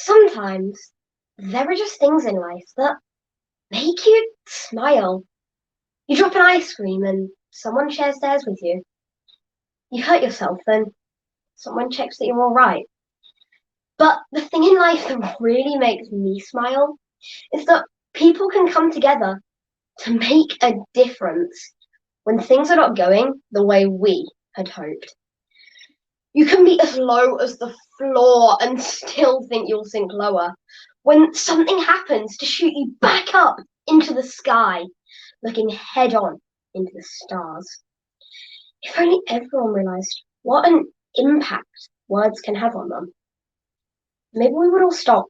Sometimes there are just things in life that make you smile. You drop an ice cream and someone shares theirs with you. You hurt yourself and someone checks that you're all right. But the thing in life that really makes me smile is that people can come together to make a difference when things are not going the way we had hoped. You can be as low as the floor and still think you'll sink lower when something happens to shoot you back up into the sky, looking head on into the stars. If only everyone realized what an impact words can have on them. Maybe we would all stop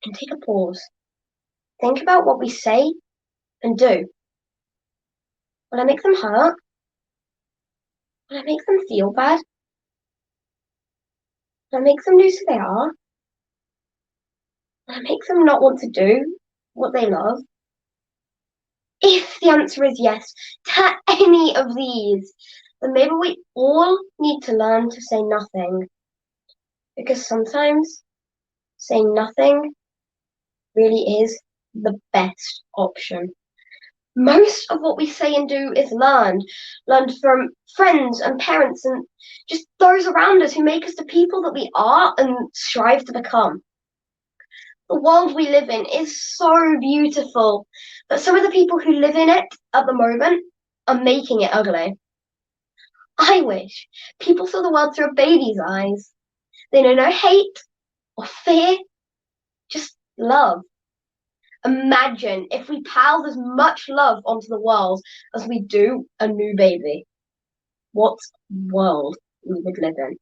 and take a pause. Think about what we say and do. Will I make them hurt? Will I make them feel bad? Will I make them lose who they are? Will I make them not want to do what they love? If the answer is yes to any of these, then maybe we all need to learn to say nothing. Because sometimes saying nothing really is the best option. Most of what we say and do is learned from friends and parents and just those around us who make us the people that we are and strive to become. The world we live in is so beautiful, but some of the people who live in it at the moment are making it ugly. I wish people saw the world through a baby's eyes. They know no hate or fear, just love. Imagine if we piled as much love onto the world as we do a new baby. What world we would live in.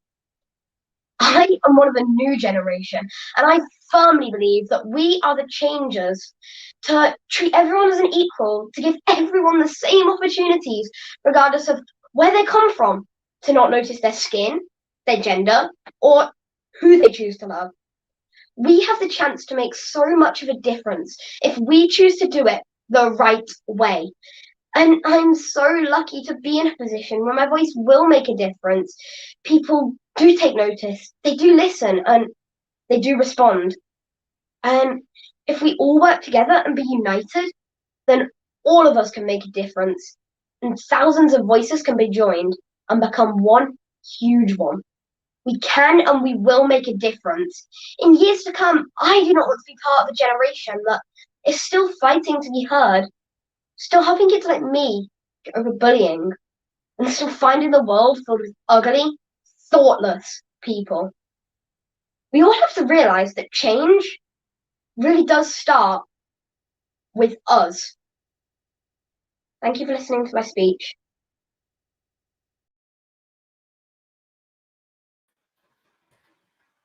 I am one of a new generation, and I firmly believe that we are the changers to treat everyone as an equal, to give everyone the same opportunities, regardless of where they come from, to not notice their skin, their gender, or who they choose to love. We have the chance to make so much of a difference if we choose to do it the right way. And I'm so lucky to be in a position where my voice will make a difference. People do take notice, they do listen, and they do respond. And if we all work together and be united, then all of us can make a difference. And thousands of voices can be joined and become one huge one. We can and we will make a difference. In years to come, I do not want to be part of a generation that is still fighting to be heard, still helping kids like me get over bullying, and still finding the world filled with ugly, thoughtless people. We all have to realize that change really does start with us. Thank you for listening to my speech.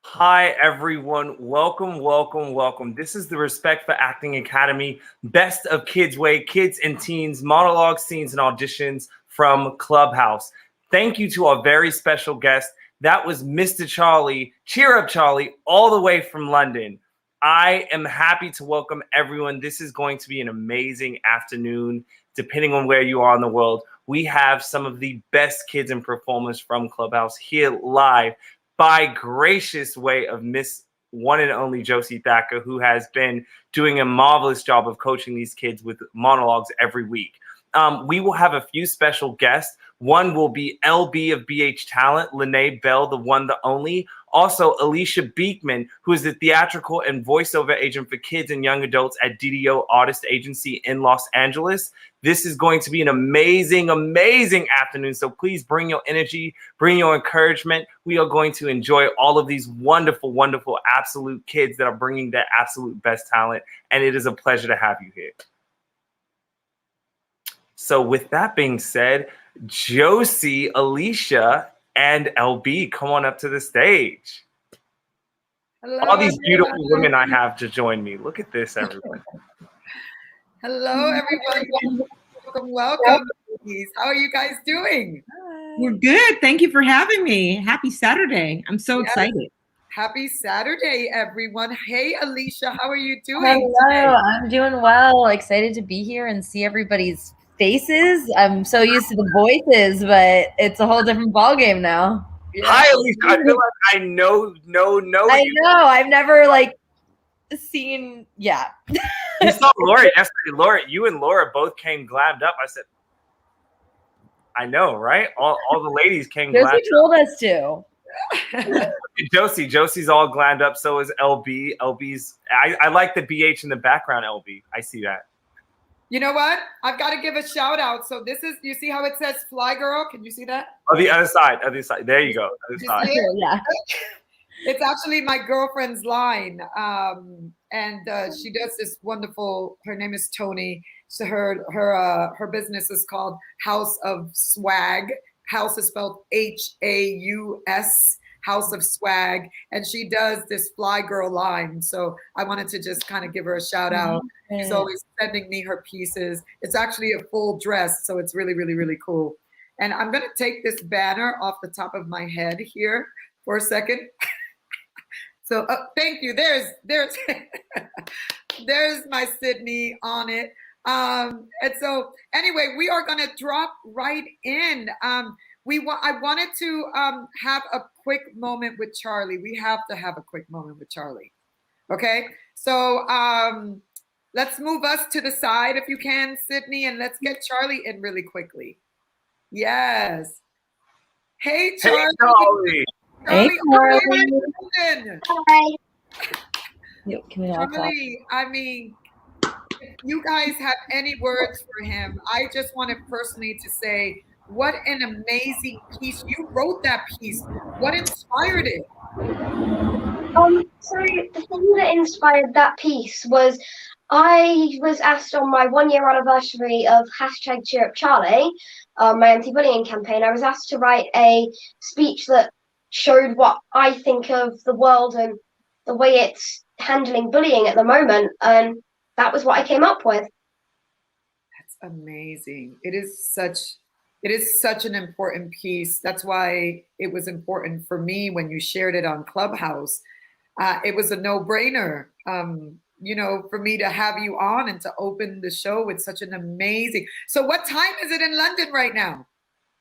Hi, everyone. Welcome, welcome, welcome. This is the Respect for Acting Academy Best of Kids Way, Kids and Teens, Monologues, Scenes, and Auditions from Clubhouse. Thank you to our very special guest. That was Mr. Charlie, Cheer Up Charlie, all the way from London. I am happy to welcome everyone. This is going to be an amazing afternoon, depending on where you are in the world. We have some of the best kids and performers from Clubhouse here live by gracious way of Miss one and only Josie Thacker, who has been doing a marvelous job of coaching these kids with monologues every week. We will have a few special guests. One will be LB of BH Talent, Lene Bell, the one, the only. Also, Alicia Beekman, who is the theatrical and voiceover agent for kids and young adults at DDO Artist Agency in Los Angeles. This is going to be an amazing, amazing afternoon. So please bring your energy, bring your encouragement. We are going to enjoy all of these wonderful, wonderful, absolute kids that are bringing their absolute best talent. And it is a pleasure to have you here. So with that being said, Josie, Alicia, and LB, come on up to the stage. Hello, all these beautiful women I have to join me. Look at this, everyone. Hello, everyone. Welcome. How are you guys doing? We're good. Thank you for having me. Happy Saturday. I'm so excited. Happy Saturday, everyone. Hey, Alicia, how are you doing? Hello, I'm doing well. Excited to be here and see everybody's faces. I'm so used to the voices, but it's a whole different ballgame now. Yeah. Hi, Alicia. I feel like I know I you. know. I've never like seen. Yeah. We saw Laura yesterday. Laura, you and Laura both came glammed up. I said, I know, right? All the ladies came glammed Josie told us to. up. Josie's all glammed up. So is LB. I like the BH in the background, LB. I see that. You know what? I've got to give a shout out. So this is, you see how it says Fly Girl? Can you see that? Oh, the other side. There you go. Other You side. see it? Yeah. It's actually my girlfriend's line. And she does this wonderful, her name is Tony. So her business is called House of Swag. House is spelled Haus, House of Swag. And she does this Fly Girl line. So I wanted to just kind of give her a shout out. She's always sending me her pieces. It's actually a full dress. So it's really, really, really cool. And I'm going to take this banner off the top of my head here for a second. So thank you. There's there's my Sydney on it. And so anyway, we are going to drop right in. I wanted to have a quick moment with Charlie. We have to have a quick moment with Charlie. Okay. So let's move us to the side if you can, Sydney, and let's get Charlie in really quickly. Yes. Hey, Charlie. Hey, Charlie. Hey, Charlie. Hi. Can we all talk? Charlie, I mean, if you guys have any words for him, I just wanted personally to say, what an amazing piece. You wrote that piece. What inspired it? So the thing that inspired that piece was I was asked on my 1 year anniversary of #CheerUpCharlie, my anti-bullying campaign. I was asked to write a speech that showed what I think of the world and the way it's handling bullying at the moment, and that was what I came up with. That's amazing. It is such an important piece. That's why it was important for me when you shared it on Clubhouse. It was a no-brainer, for me to have you on and to open the show with such an amazing. So what time is it in London right now?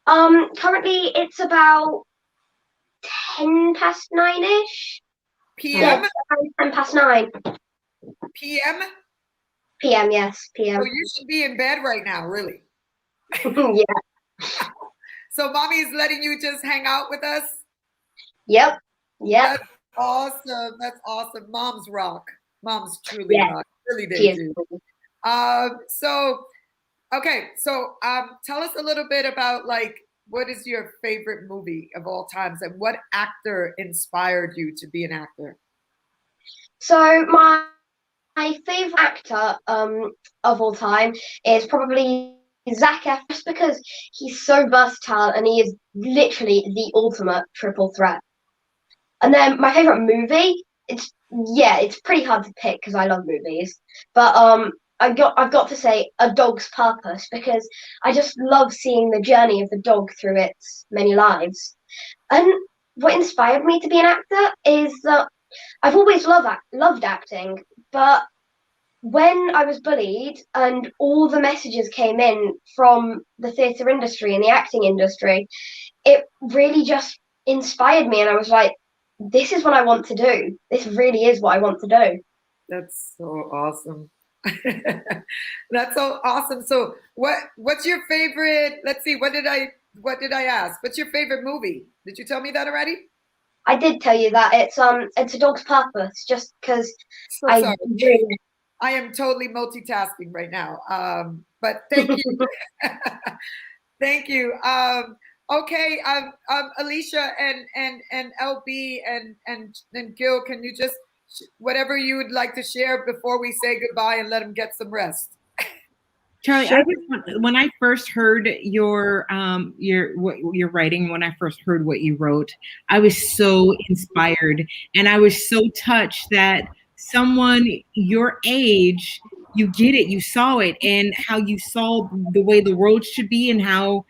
Currently it's about 9:10-ish. PM? Yeah, 9:10. PM? PM, yes, PM. So you should be in bed right now, really. Yeah. So mommy's letting you just hang out with us? Yep. That's awesome. That's awesome. Moms rock. Moms truly rock. Really they do. So tell us a little bit about what is your favorite movie of all times and what actor inspired you to be an actor? So my favorite actor of all time is probably Zac Efron, just because he's so versatile and he is literally the ultimate triple threat. And then my favorite movie, it's pretty hard to pick because I love movies, but I've got to say A Dog's Purpose, because I just love seeing the journey of the dog through its many lives. And what inspired me to be an actor is that I've always loved acting, but when I was bullied and all the messages came in from the theatre industry and the acting industry, it really just inspired me, and I was like, this is what I want to do. This really is what I want to do. That's so awesome. That's so awesome. So what's your favorite? Let's see. What did I ask? What's your favorite movie? Did you tell me that already? I did tell you that. It's A Dog's Purpose, just because I am totally multitasking right now. But thank you. Thank you. Okay, Alicia and LB and Gil, can you just whatever you would like to share before we say goodbye and let them get some rest? Charlie, when I first heard your what you're writing, when I first heard what you wrote, I was so inspired, and I was so touched that someone your age, you get it, you saw it, and how you saw the way the world should be, and how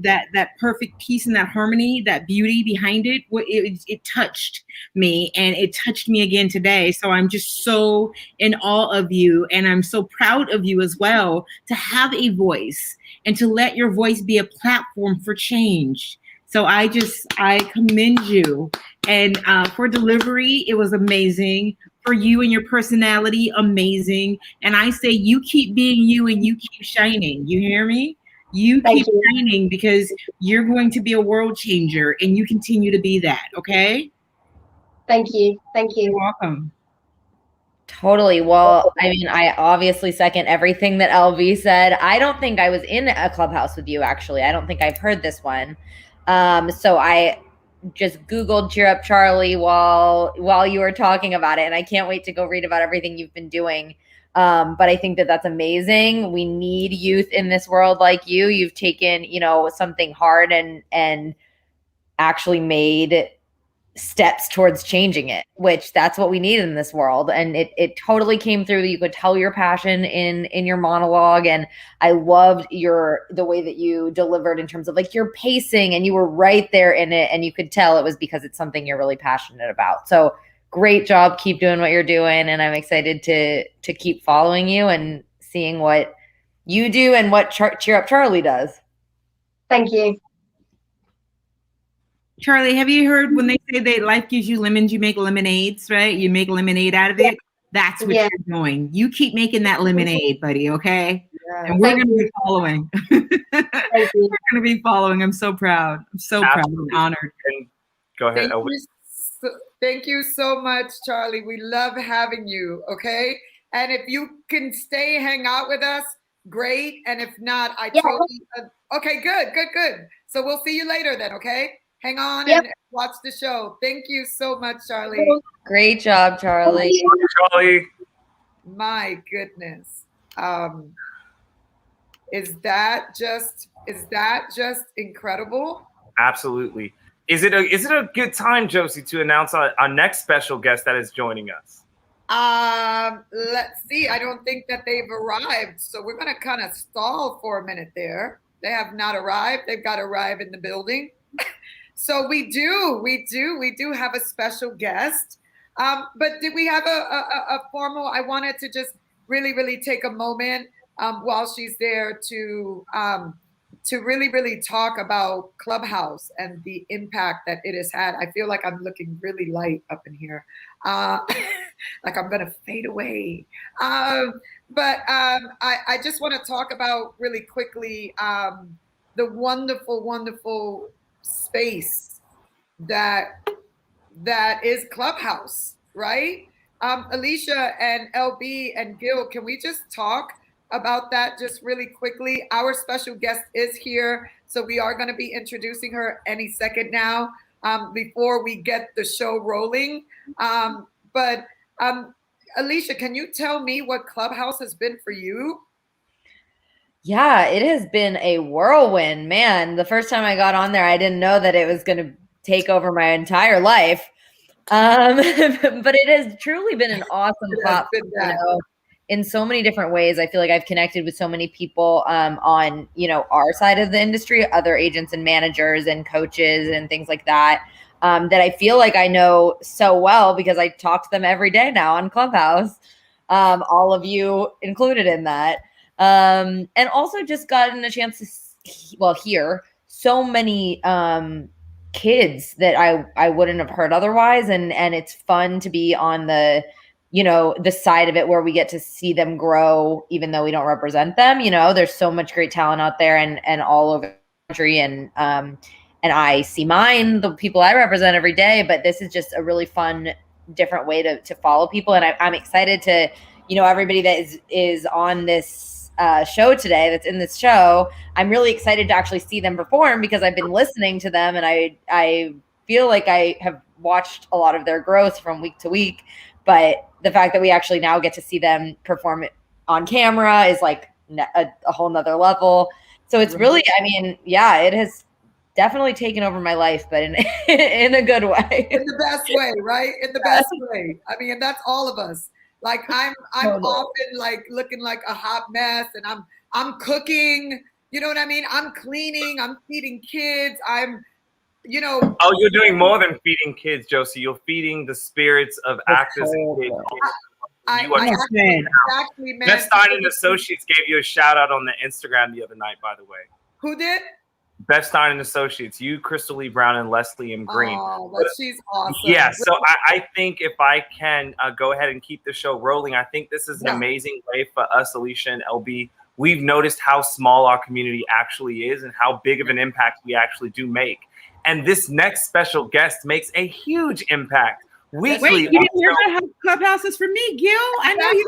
that perfect peace and that harmony, that beauty behind it, it touched me, and it touched me again today. So I'm just so in awe of you, and I'm so proud of you as well, to have a voice and to let your voice be a platform for change. So I commend you. And for delivery, it was amazing. For you and your personality, amazing. And I say you keep being you and you keep shining. You hear me? You keep shining because you're going to be a world changer and you continue to be that, okay? Thank you. Thank you. You're welcome. Totally. Well, I mean, I obviously second everything that LB said. I don't think I was in a Clubhouse with you, actually. I don't think I've heard this one. So I just Googled Cheer Up Charlie while you were talking about it, and I can't wait to go read about everything you've been doing. But I think that that's amazing. We need youth in this world like you. You've taken, something hard and actually made steps towards changing it, which that's what we need in this world. And it totally came through. You could tell your passion in your monologue. And I loved the way that you delivered in terms of like your pacing, and you were right there in it. And you could tell it was because it's something you're really passionate about. So great job. Keep doing what you're doing. And I'm excited to keep following you and seeing what you do and what Cheer Up Charlie does. Thank you. Charlie, have you heard when they say that life gives you lemons, you make lemonades, right? You make lemonade out of it. That's what you're doing. You keep making that lemonade, buddy, okay? Yeah. And we're going to be following. We're going to be following. I'm so proud. I'm so proud and honored. Go ahead. Thank you so much, Charlie. We love having you, okay? And if you can stay, hang out with us, great. And if not, totally... Okay, good. So we'll see you later then, okay? Hang on and watch the show. Thank you so much, Charlie. Great job, Charlie. Charlie. My goodness. Is that just incredible? Absolutely. Is it a good time, Josie, to announce our next special guest that is joining us? Let's see. I don't think that they've arrived. So we're going to kind of stall for a minute there. They have not arrived. They've got to arrive in the building. So we do have a special guest. But did we have a formal? I wanted to just really take a moment while she's there to really talk about Clubhouse and the impact that it has had. I feel like I'm looking really light up in here, like I'm gonna fade away. But I just want to talk about really quickly the wonderful space that is Clubhouse, right? Alicia and LB and Gil, can we just talk about that just really quickly? Our special guest is here, so we are going to be introducing her any second now before we get the show rolling. But Alicia, can you tell me what Clubhouse has been for you? Yeah, it has been a whirlwind, man. The first time I got on there, I didn't know that it was going to take over my entire life. But it has truly been an awesome platform, in so many different ways. I feel like I've connected with so many people on, our side of the industry, other agents and managers and coaches and things like that, that I feel like I know so well because I talk to them every day now on Clubhouse, all of you included in that. And also just gotten a chance to, hear so many kids that I wouldn't have heard otherwise. And it's fun to be on the side of it where we get to see them grow, even though we don't represent them. There's so much great talent out there and all over the country. And I see the people I represent every day, but this is just a really fun, different way to follow people. And I'm excited to, everybody that is on this show today, that's in this show, I'm really excited to actually see them perform because I've been listening to them and I feel like I have watched a lot of their growth from week to week. But the fact that we actually now get to see them perform on camera is like a whole nother level. So it's really, it has definitely taken over my life, but in a good way. In the best way, right? In the best way. I mean, that's all of us. Like I'm often like looking like a hot mess, and I'm cooking. You know what I mean? I'm cleaning. I'm feeding kids. Oh, you're doing more than feeding kids, Josie. You're feeding the spirits of actors and kids. Best Stein and Associates gave you a shout out on the Instagram the other night, by the way. Who did? Beth Stein and Associates, you, Crystal Lee Brown, and Leslie M. Green. Oh, but she's awesome. Yeah, so I think if I can go ahead and keep the show rolling, I think this is an amazing way for us, Alicia and LB. We've noticed how small our community actually is and how big of an impact we actually do make. And this next special guest makes a huge impact. Weekly. Wait, you didn't hear about how Clubhouse is for me, Gil? I know you.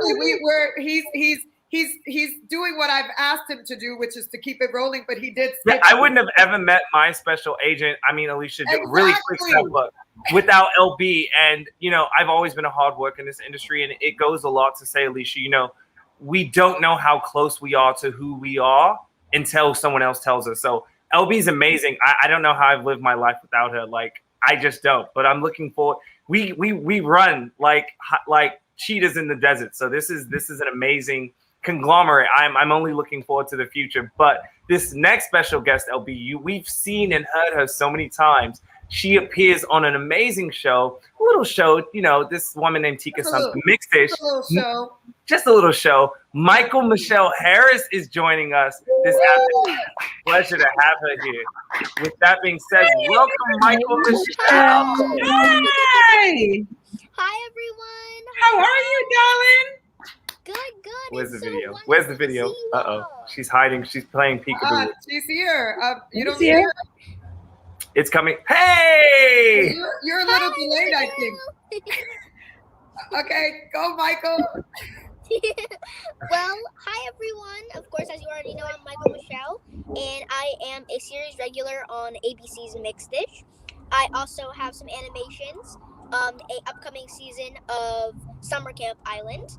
He's doing what I've asked him to do, which is to keep it rolling. But he did. Yeah, I wouldn't have ever met my special agent. I mean, Alicia, really quick step up without LB. And I've always been a hard worker in this industry, and it goes a lot to say, Alicia. We don't know how close we are to who we are until someone else tells us. So LB's amazing. I don't know how I've lived my life without her. Like, I just don't. But I'm looking forward. We run like cheetahs in the desert. So this is an amazing conglomerate. I'm only looking forward to the future. But this next special guest, LB, we've seen and heard her so many times. She appears on an amazing show, a little show. This woman named Tika something Mixed-ish. Just a little show. Michael Michelle Harris is joining us this afternoon. Pleasure to have her here. With that being said, welcome, Michael Michelle. Hi. Hi, everyone. How are you, darling? Good. Where's the It's video? so Where's the wonderful to video? see you Uh-oh. all. She's hiding. She's playing peekaboo. She's here. You don't See see her? her? It's coming. Hey! You're a little delayed, I think. Okay, go, Michael. Well, hi, everyone. Of course, as you already know, I'm Michael Michelle, and I am a series regular on ABC's Mixed Dish. I also have some animations, a upcoming season of Summer Camp Island.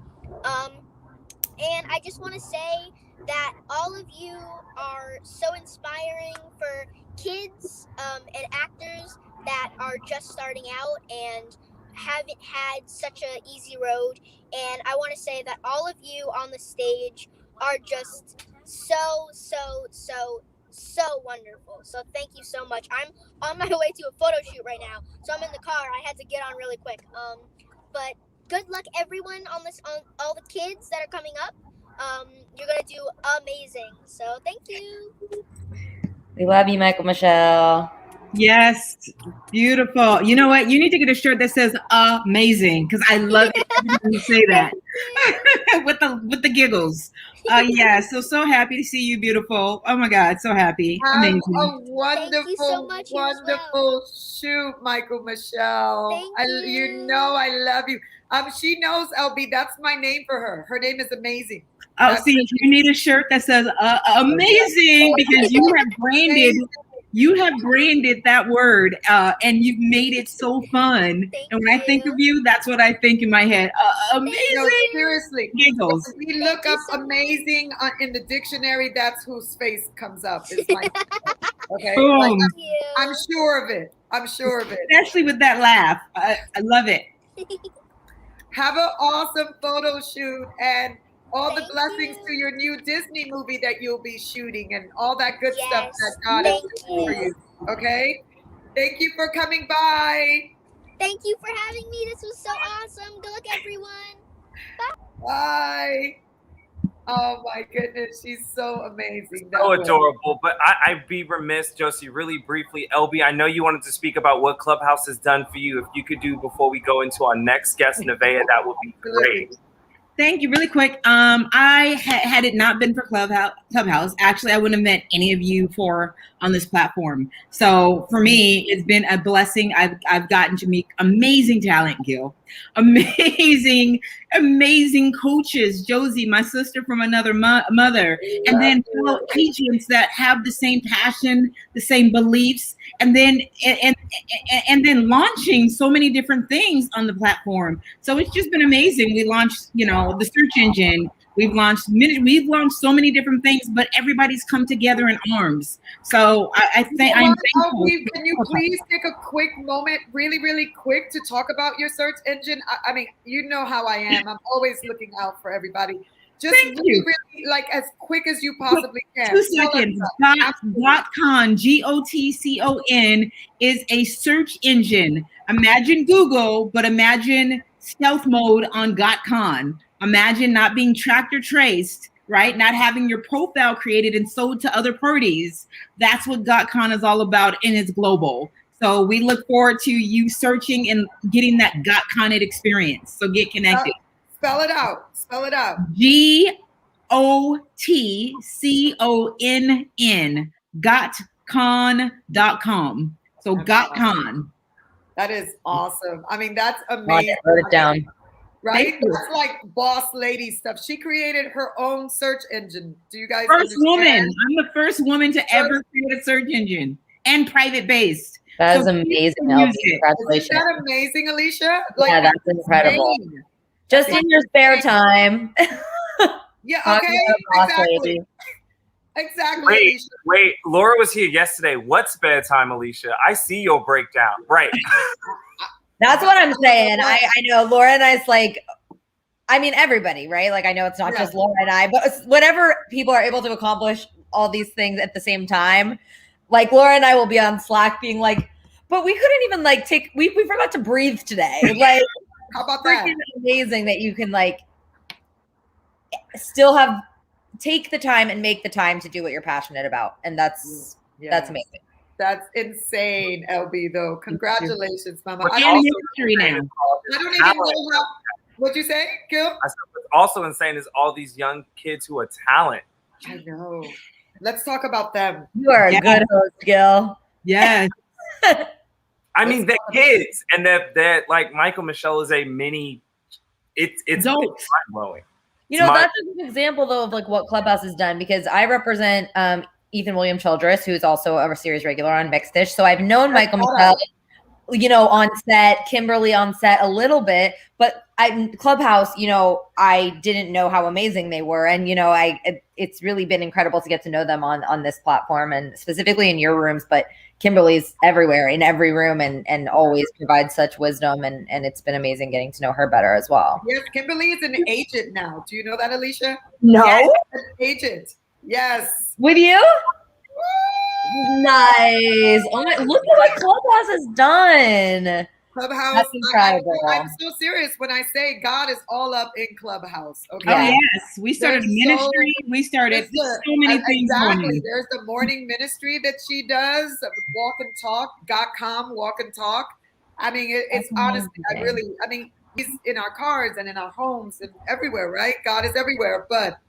And I just want to say that all of you are so inspiring for kids and actors that are just starting out and haven't had such an easy road. And I want to say that all of you on the stage are just so wonderful. So thank you so much. I'm on my way to a photo shoot right now, so I'm in the car. I had to get on really quick. But good luck, everyone, on all the kids that are coming up. You're gonna do amazing. So thank you. We love you, Michael Michelle. Yes, beautiful. You know what? You need to get a shirt that says "amazing" because I love it when you say that with the giggles. Yeah, so happy to see you, beautiful. Oh my God, so happy. Amazing. A wonderful, so much wonderful shoot, Michael Michelle. Thank you. You know I love you. She knows, LB. That's my name for her. Her name is Amazing. Oh, see, you need a shirt that says "amazing" because you have branded that word, and you've made it so fun. And when I think of you, that's what I think in my head. Amazing. No, seriously. Giggles. If we look up amazing in the dictionary, that's whose face comes up. It's my okay. Boom. Like, Thank you. I'm sure of it. I'm sure of it. Especially with that laugh. I love it. Have an awesome photo shoot and all the Thank blessings you. to your new Disney movie that you'll be shooting and all that good stuff Yes, that God has thank done for you. you. Okay? Thank you for coming by. Thank you for having me. This was so awesome. Good luck, everyone. Bye. Oh my goodness, she's so amazing. So adorable. But I'd be remiss, Josie, really briefly. LB, I know you wanted to speak about what Clubhouse has done for you. If you could do before we go into our next guest, Nevaeh, that would be great. Thank you. Really quick. I had it not been for Clubhouse, actually, I wouldn't have met any of you on this platform. So for me, it's been a blessing. I've gotten to meet amazing talent, Gil, amazing coaches, Josie, my sister from another mother, and then fellow agents that have the same passion, the same beliefs, and then launching so many different things on the platform. So it's just been amazing. We launched, the search engine. We've launched so many different things, but everybody's come together in arms. So I'm thankful. Can you please take a quick moment, really, really quick, to talk about your search engine? I mean, you know how I am. I'm always looking out for everybody. Just really, like as quick as you possibly can. 2 seconds. .con, GOTCON is a search engine. Imagine Google, but imagine stealth mode on .con. Imagine not being tracked or traced, right? Not having your profile created and sold to other parties. That's what GotCon is all about, and it's global. So we look forward to you searching and getting that GotCon experience. So get connected. Spell it out. Spell it out. GOTCONN, gotcon.com. So GotCon. That is awesome. I mean, that's amazing. Wrote it down. Right? That's like boss lady stuff. She created her own search engine. Do you guys First understand? woman. I'm the first woman to ever create a search engine and private based. That is amazing, LB. Congratulations. Isn't that amazing, Alicia? Like, yeah, that's incredible. insane. Just in your spare time. Yeah, Talking okay. about boss Exactly. lady. Exactly, Wait, Alicia. wait. Laura was here yesterday. What spare time, Alicia? I see your breakdown. Right. That's what I'm saying. I know Laura and I's like, I mean, everybody, right? Like, I know it's not just Laura and I, but whenever people are able to accomplish all these things at the same time, like Laura and I will be on Slack being like, but we couldn't even like we forgot to breathe today. Like, how about that? Amazing that you can like still take the time and make the time to do what you're passionate about. And that's amazing. That's insane, LB, though. Congratulations, Mama. I don't even know how. What'd you say, Gil? I said, what's also insane is all these young kids who are talent. I know. Let's talk about them. You are a good host, Gil. Yes. I mean, they're kids, and they're like Michael Michelle is a mini. It's mind blowing. You know, that's a good example though of like what Clubhouse has done, because I represent Ethan William Childress, who's also a series regular on Mixed Dish. So I've known Michael Michelle, you know, on set, Kimberly on set a little bit, but Clubhouse, you know, I didn't know how amazing they were. And, you know, it's really been incredible to get to know them on this platform, and specifically in your rooms, but Kimberly's everywhere in every room and always provides such wisdom. And it's been amazing getting to know her better as well. Yes, Kimberly is an agent now. Do you know that, Alicia? No. Yes, an agent. Yes. With you? Nice. Oh my, look at what Clubhouse has done. Clubhouse. That's incredible. I'm so serious when I say God is all up in Clubhouse. Okay. Oh yes, we started ministry. We started so many things. Exactly. There's the morning ministry that she does. Walk and Talk. .com. Walk and Talk. I mean, it's honestly, I mean, he's in our cars and in our homes and everywhere, right? God is everywhere, but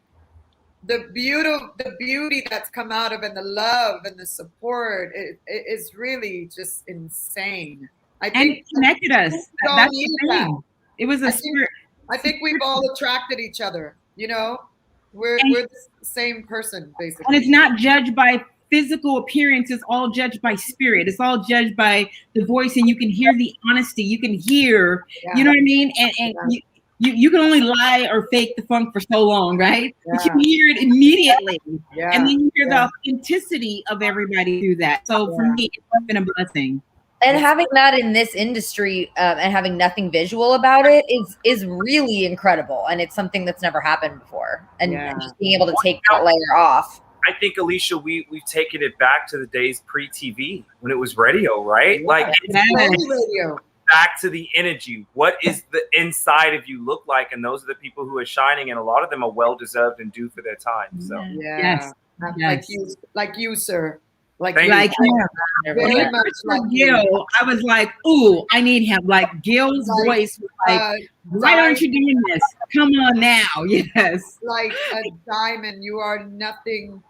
the beauty that's come out of, and the love and the support is really just insane. I think connected us. That's the thing. It was a spirit. I think we've all attracted each other. You know, we're the same person basically. And it's not judged by physical appearance. It's all judged by spirit. It's all judged by the voice, and you can hear the honesty. You can hear. You know what I mean? And you can only lie or fake the funk for so long, right? But you hear it immediately, and then you hear the authenticity of everybody through that. So for me, it's been a blessing. And having that in this industry and having nothing visual about it is really incredible. And it's something that's never happened before. And just being able to take that layer off. I think, Alicia, we've taken it back to the days pre-TV when it was radio, right? Like it's radio. Back to the energy. What is the inside of you look like? And those are the people who are shining, and a lot of them are well-deserved and due for their time. So like you, sir. Like Gil, I was like, ooh, I need him. Like Gil's voice was like, why aren't you doing this? Come on now. Yes. Like a diamond. You are nothing.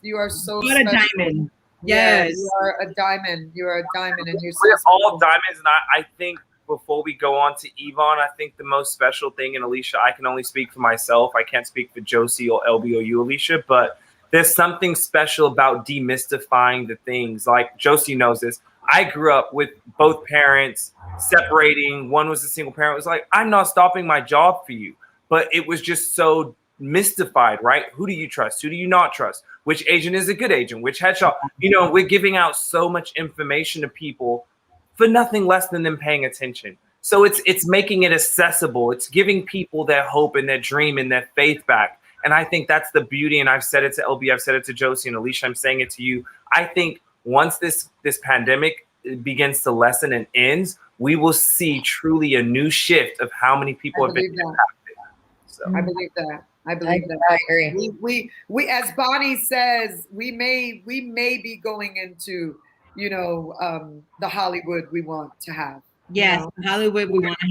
You are so what special. A diamond. Yes. You are a diamond. You are a diamond, and you're we're all diamonds. And I think before we go on to Yvonne, I think the most special thing, and Alicia, I can only speak for myself. I can't speak for Josie or LB or you, Alicia, but there's something special about demystifying the things. Like Josie knows this. I grew up with both parents separating. One was a single parent. It was like, I'm not stopping my job for you. But it was just so mystified, right? Who do you trust? Who do you not trust? Which agent is a good agent? Which headshot? You know, we're giving out so much information to people for nothing less than them paying attention. So it's making it accessible. It's giving people their hope and their dream and their faith back. And I think that's the beauty. And I've said it to LB, I've said it to Josie and Alicia, I'm saying it to you. I think once this pandemic begins to lessen and ends, we will see truly a new shift of how many people have been impacted. So I believe that. I believe that. I agree. We as Bonnie says, we may be going into, the Hollywood we want to have. Yes, Hollywood we want to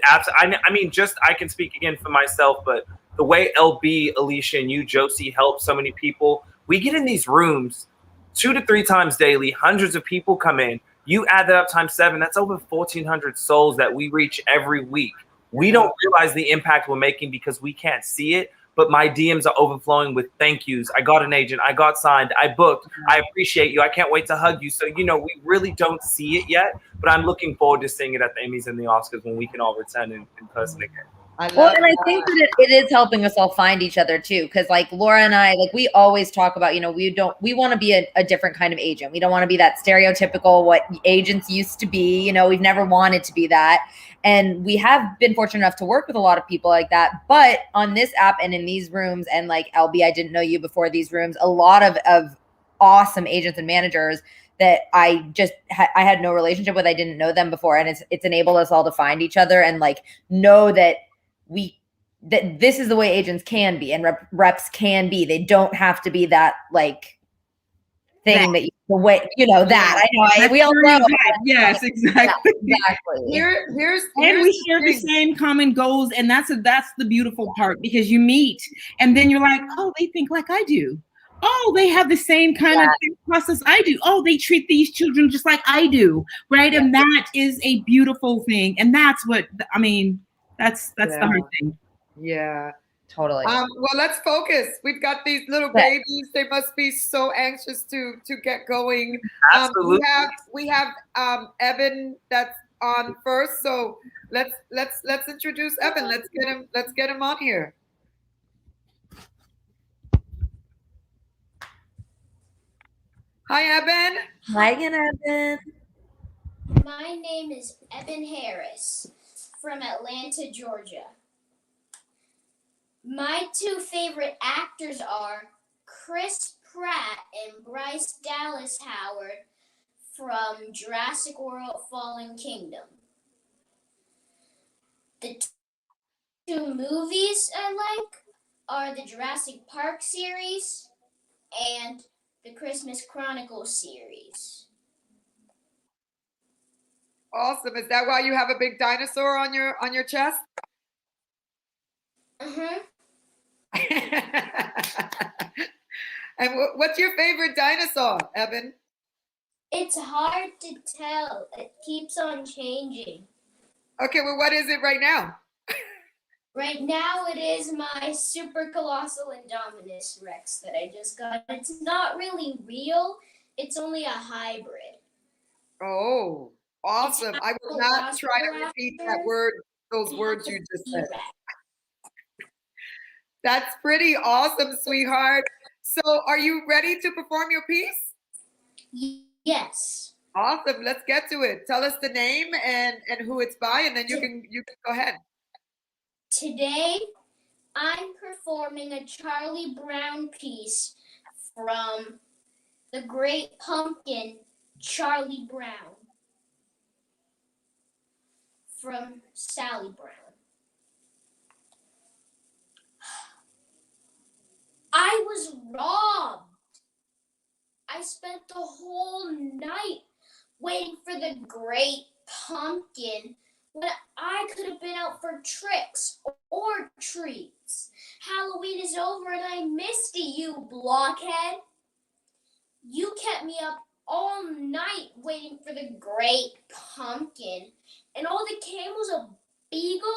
have. I mean, just I can speak again for myself, but the way LB, Alicia, and you, Josie, help so many people. We get in these rooms 2 to 3 times daily. Hundreds of people come in. You add that up times 7. That's over 1,400 souls that we reach every week. We don't realize the impact we're making because we can't see it. But my DMs are overflowing with thank yous. I got an agent. I got signed. I booked. I appreciate you. I can't wait to hug you. So, we really don't see it yet, but I'm looking forward to seeing it at the Emmys and the Oscars when we can all return in person again. I think that it is helping us all find each other too. Because like Laura and I, like we always talk about, we want to be a different kind of agent. We don't want to be that stereotypical what agents used to be. We've never wanted to be that. And we have been fortunate enough to work with a lot of people like that. But on this app and in these rooms, and like LB, I didn't know you before these rooms, a lot of awesome agents and managers that I had no relationship with. I didn't know them before. And it's enabled us all to find each other and like know that this is the way agents can be and reps can be. They don't have to be that like thing that the way that I know we all know. Yes, exactly. Yeah, exactly. And we share the same common goals, and that's the beautiful part because you meet and then you're like, oh, they think like I do. Oh, they have the same kind of process I do. Oh, they treat these children just like I do, right? And that is a beautiful thing, and that's what I mean. That's the hard thing. Yeah. Totally. Well, let's focus. We've got these little babies. They must be so anxious to get going. Absolutely. We have Evan that's on first. So let's introduce Evan. Let's get him on here. Hi, Evan. Hi again, Evan. My name is Evan Harris from Atlanta, Georgia. My 2 favorite actors are Chris Pratt and Bryce Dallas Howard from Jurassic World Fallen Kingdom. The 2 movies I like are the Jurassic Park series and the Christmas Chronicles series. Awesome. Is that why you have a big dinosaur on your chest? Uh-huh. And what's your favorite dinosaur, Evan? It's hard to tell. It keeps on changing. Okay, well, what is it right now? Right now, it is my Super Colossal Indominus Rex that I just got. It's not really real. It's only a hybrid. Oh, awesome. I will not try to repeat those words you just said. That's pretty awesome, sweetheart. So are you ready to perform your piece? Yes. Awesome. Let's get to it. Tell us the name and who it's by, and then you can go ahead. Today, I'm performing a Charlie Brown piece from The Great Pumpkin, Charlie Brown, from Sally Brown. I was robbed. I spent the whole night waiting for the Great Pumpkin when I could have been out for tricks or treats. Halloween is over and I missed it, you blockhead. You kept me up all night waiting for the Great Pumpkin, and all they came was a beagle.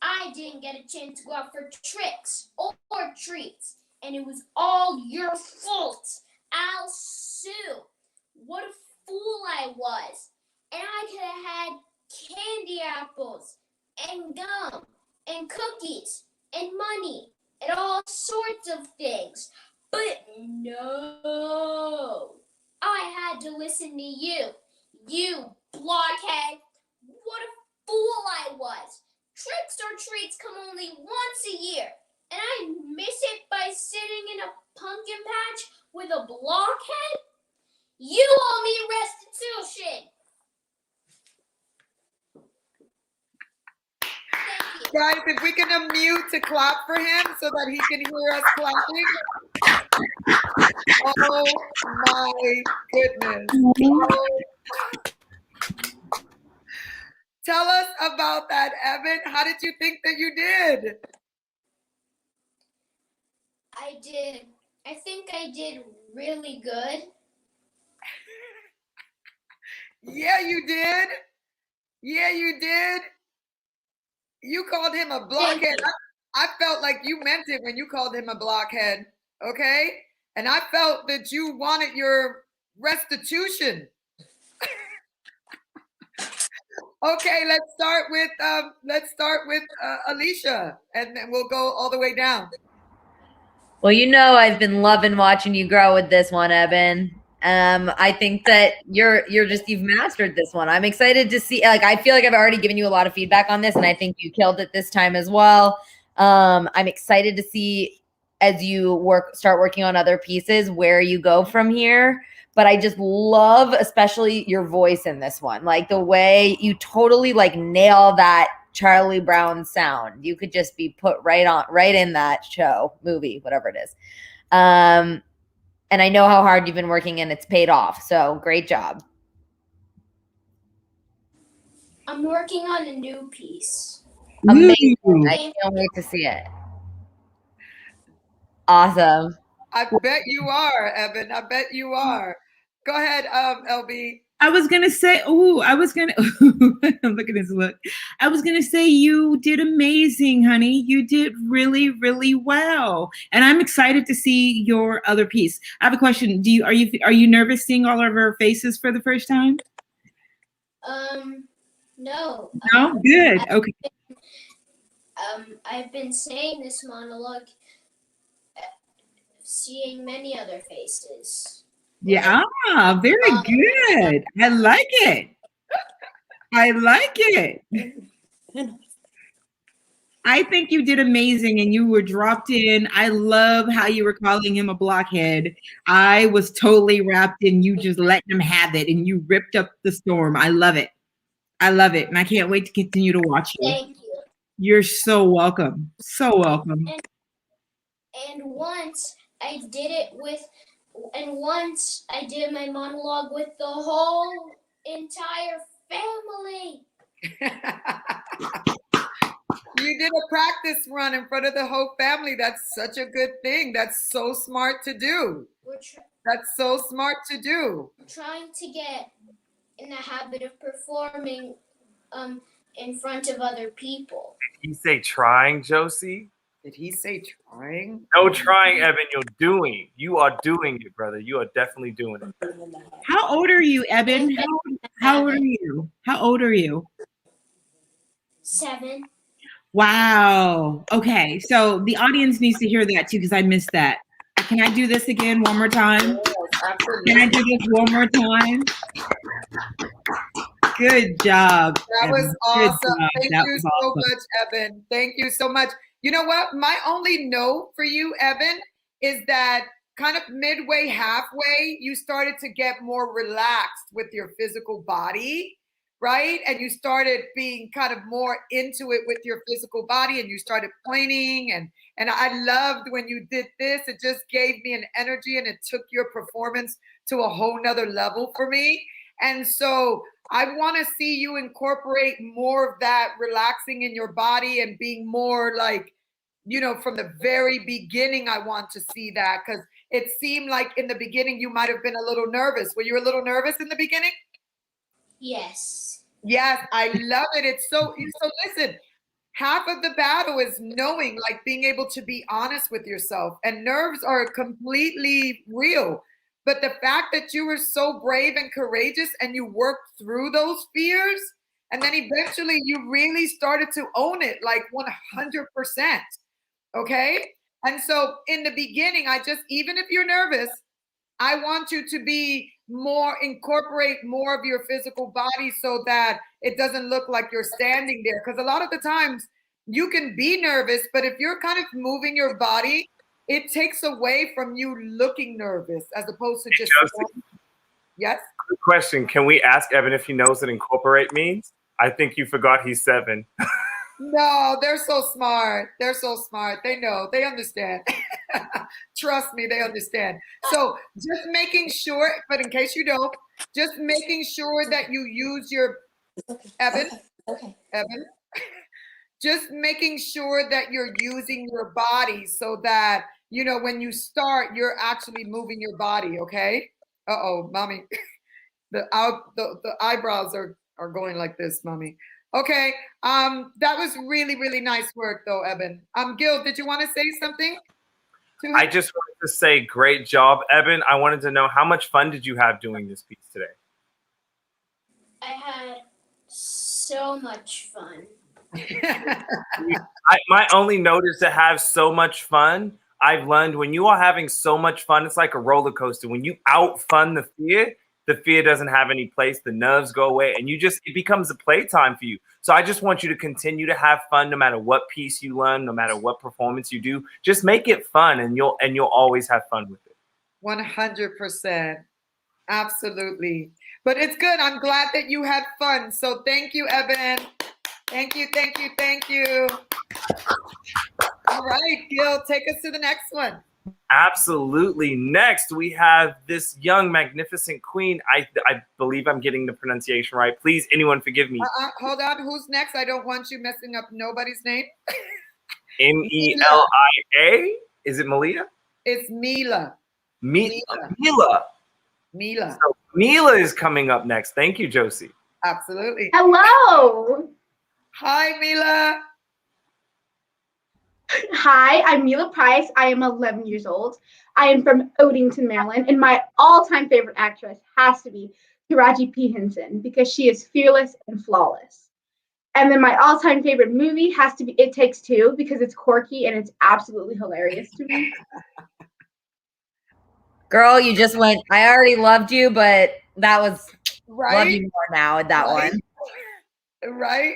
I didn't get a chance to go out for tricks or treats, and it was all your fault. I'll sue. What a fool I was. And I could have had candy apples and gum and cookies and money and all sorts of things. But no, I had to listen to you, you blockhead. What a fool I was. Tricks or treats come only once a year, and I miss it by sitting in a pumpkin patch with a blockhead? You owe me restitution. Thank you. Guys, if we can unmute to clap for him so that he can hear us clapping. Oh my goodness. Oh. Tell us about that, Evan. How did you think that you did? I think I did really good. Yeah, you did. Yeah, you did. You called him a blockhead. I felt like you meant it when you called him a blockhead. Okay? And I felt that you wanted your restitution. Okay, let's start with Alicia, and then we'll go all the way down. Well, you know, I've been loving watching you grow with this one, Eben. I think that you've mastered this one. I'm excited to see, like, I feel like I've already given you a lot of feedback on this, and I think you killed it this time as well. I'm excited to see as you start working on other pieces where you go from here. But I just love, especially your voice in this one, like the way you totally like nail that Charlie Brown sound. You could just be put right in that show, movie, whatever it is. And I know how hard you've been working and it's paid off. So great job. I'm working on a new piece. Amazing. I can't wait to see it. Awesome. I bet you are, Evan. I bet you are. Go ahead, LB. I was gonna say, look at his look. I was gonna say you did amazing, honey. You did really, really well, and I'm excited to see your other piece. I have a question. Are you nervous seeing all of our faces for the first time? No. No, good. Okay. I've been saying this monologue, seeing many other faces. Yeah, very good. I like it. I like it. I think you did amazing and you were dropped in. I love how you were calling him a blockhead. I was totally wrapped in you just letting him have it and you ripped up the storm. I love it. I love it. And I can't wait to continue to watch you. Thank you. You're so welcome. So welcome. And once I did my monologue with the whole entire family. You did a practice run in front of the whole family. That's such a good thing. That's so smart to do. That's so smart to do. Trying to get in the habit of performing in front of other people. Did he say trying, Josie? Did he say trying? No trying, Evan. You're doing. You are doing it, brother. You are definitely doing it. How old are you, Eben? How old are you? How old are you? 7. Wow. Okay. So the audience needs to hear that too, because I missed that. Can I do this again one more time? Can I do this one more time? Good job. That Evan. was awesome. Thank That you was so awesome. much, Evan. Thank you so much. You know what? My only note for you, Evan, is that kind of midway, halfway, you started to get more relaxed with your physical body, right? And you started being kind of more into it with your physical body and you started planning. And I loved when you did this. It just gave me an energy and it took your performance to a whole nother level for me. And so I want to see you incorporate more of that relaxing in your body and being more like, you know, from the very beginning, I want to see that because it seemed like in the beginning you might have been a little nervous. Were you a little nervous in the beginning? Yes. Yes, I love it. It's so listen, half of the battle is knowing, like being able to be honest with yourself. And nerves are completely real. But the fact that you were so brave and courageous and you worked through those fears, and then eventually you really started to own it like 100%. Okay? And so in the beginning, even if you're nervous, I want you to be incorporate more of your physical body so that it doesn't look like you're standing there. Because a lot of the times you can be nervous, but if you're kind of moving your body, it takes away from you looking nervous as opposed to just. Yes. Good question. Can we ask Evan if he knows what incorporate means? I think you forgot he's 7. No, they're so smart. They're so smart. They know. They understand. Trust me, they understand. So just making sure, but in case you don't, just making sure that you use your Evan. Evan. Just making sure that you're using your body so that when you start, you're actually moving your body. Okay. Uh-oh, mommy. The eyebrows are going like this, mommy. Okay. That was really, really nice work though, Evan. Gil, did you want to say something to him? I just wanted to say great job, Evan. I wanted to know, how much fun did you have doing this piece today? I had so much fun. My only note is to have so much fun. I've learned when you are having so much fun, it's like a roller coaster. When you out fun the fear doesn't have any place. The nerves go away, and it becomes a playtime for you. So I just want you to continue to have fun, no matter what piece you learn, no matter what performance you do. Just make it fun, and you'll always have fun with it. 100%. Absolutely. But it's good. I'm glad that you had fun. So thank you, Evan. Thank you, thank you, thank you. All right, Gil, take us to the next one. Absolutely. Next, we have this young, magnificent queen. I believe I'm getting the pronunciation right. Please, anyone forgive me. Hold on. Who's next? I don't want you messing up nobody's name. Melia. Is it Malia? It's Mila. Mila. So Mila is coming up next. Thank you, Josie. Absolutely. Hello. Hi, Mila. Hi, I'm Mila Price. I am 11 years old. I am from Odenton, Maryland, and my all-time favorite actress has to be Taraji P. Henson because she is fearless and flawless. And then my all-time favorite movie has to be It Takes Two because it's quirky and it's absolutely hilarious to me. Girl, you just went, I already loved you, but that was right? Love you more now with that one. Right?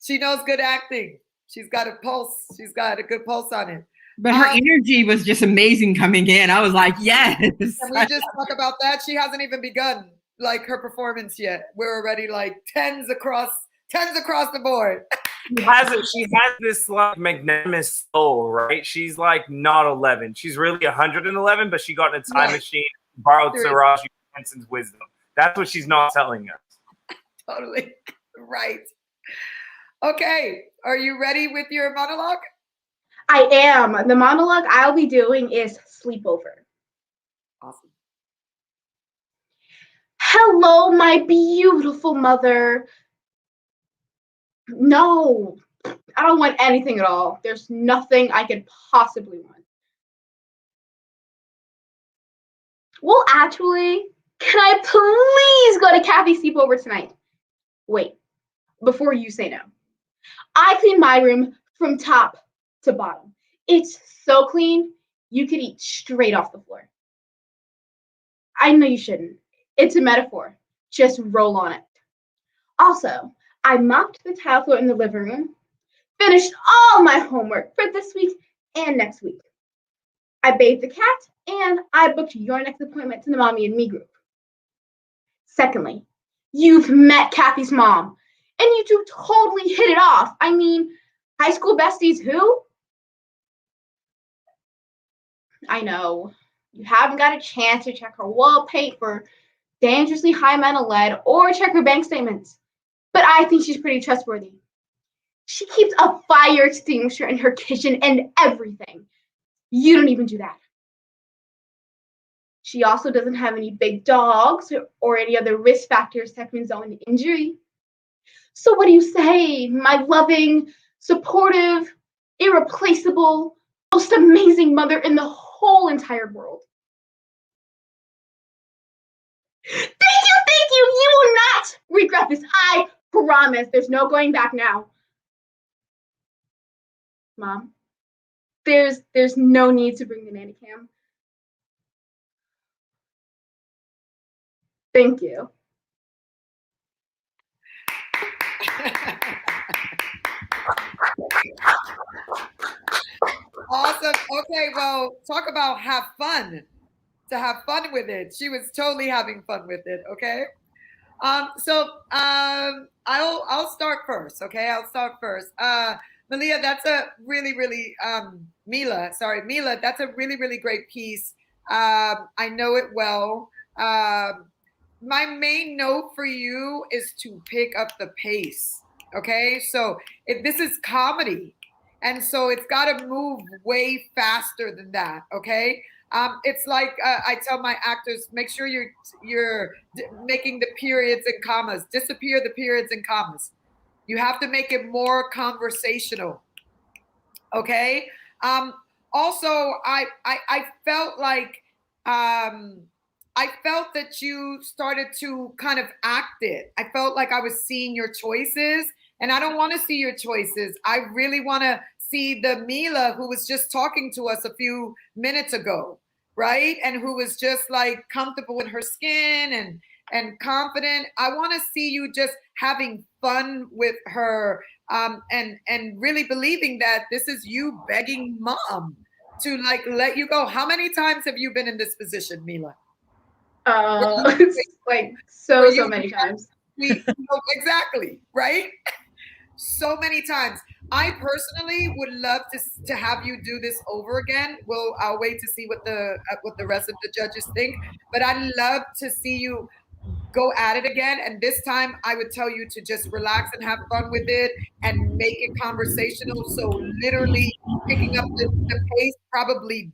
She knows good acting. She's got a pulse. She's got a good pulse on it. But her energy was just amazing coming in. I was like, yes. Can we just talk about that? She hasn't even begun like her performance yet. We're already like tens across the board. She has this like magnanimous soul, right? She's like not 11. She's really 111, but she got in a time machine, borrowed Taraji Henson's wisdom. That's what she's not telling us. Totally. Right. Okay. Are you ready with your monologue? I am. The monologue I'll be doing is Sleepover. Awesome. Hello, my beautiful mother. No, I don't want anything at all. There's nothing I could possibly want. Well, actually, can I please go to Kathy's sleepover tonight? Wait, before you say no. I clean my room from top to bottom. It's so clean, you could eat straight off the floor. I know you shouldn't. It's a metaphor. Just roll on it. Also, I mopped the tile floor in the living room, finished all my homework for this week and next week. I bathed the cat, and I booked your next appointment to the Mommy and Me group. Secondly, you've met Kathy's mom, and you two totally hit it off. I mean, high school besties who? I know. You haven't got a chance to check her wallpaper, dangerously high mental lead, or check her bank statements. But I think she's pretty trustworthy. She keeps a fire extinguisher in her kitchen and everything. You don't even do that. She also doesn't have any big dogs or any other risk factors that can result in injury. So what do you say, my loving, supportive, irreplaceable, most amazing mother in the whole entire world? Thank you. You will not regret this. I promise. There's no going back now. Mom, there's no need to bring the nanny cam. Thank you. Awesome. Okay, well, talk about have fun. To have fun with it. She was totally having fun with it, okay? I'll start first. Okay, I'll start first. Mila, that's a really Mila, that's a really great piece. I know it well. My main note for you is to pick up the pace. Okay, so if this is comedy, and so it's got to move way faster than that. Okay, it's like I tell my actors, make sure you're making the periods and commas, disappear the periods and commas. You have to make it more conversational. Okay. Also, I felt like I felt that you started to kind of act it. I felt like I was seeing your choices, and I don't want to see your choices. I really want to see the Mila who was just talking to us a few minutes ago, right? And who was just like comfortable in her skin and confident. I want to see you just having fun with her, and really believing that this is you begging mom to like let you go. How many times have you been in this position, Mila? Like so many times. Exactly, right? So many times. I personally would love to have you do this over again. I'll wait to see what the rest of the judges think, but I'd love to see you go at it again. And this time I would tell you to just relax and have fun with it and make it conversational. So literally picking up the pace, probably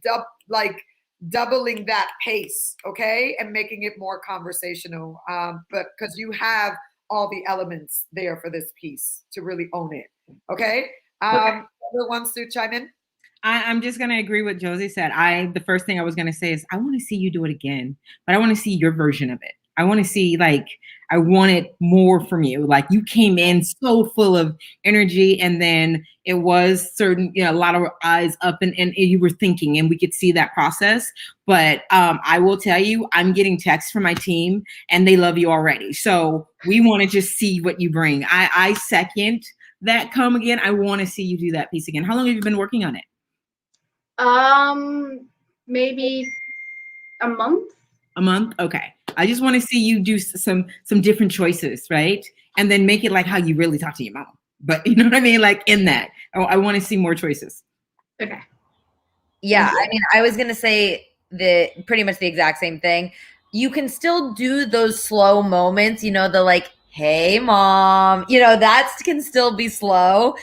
doubling that pace, okay? And making it more conversational. But because you have all the elements there for this piece to really own it. Okay? Whoever wants to chime in? I'm just going to agree with Josie said. The first thing I was going to say is I want to see you do it again, but I want to see your version of it. I want to see, like, I wanted more from you. Like, you came in so full of energy, and then it was certain, a lot of eyes up, and you were thinking, and we could see that process. But I will tell you, I'm getting texts from my team, and they love you already. So we want to just see what you bring. I second that. Come again. I want to see you do that piece again. How long have you been working on it? Maybe a month. A month? Okay. I just want to see you do some different choices, right? And then make it like how you really talk to your mom. But you know what I mean? Like in that. I want to see more choices. Okay. Yeah, I mean, I was going to say pretty much the exact same thing. You can still do those slow moments, the like, hey, mom, that can still be slow.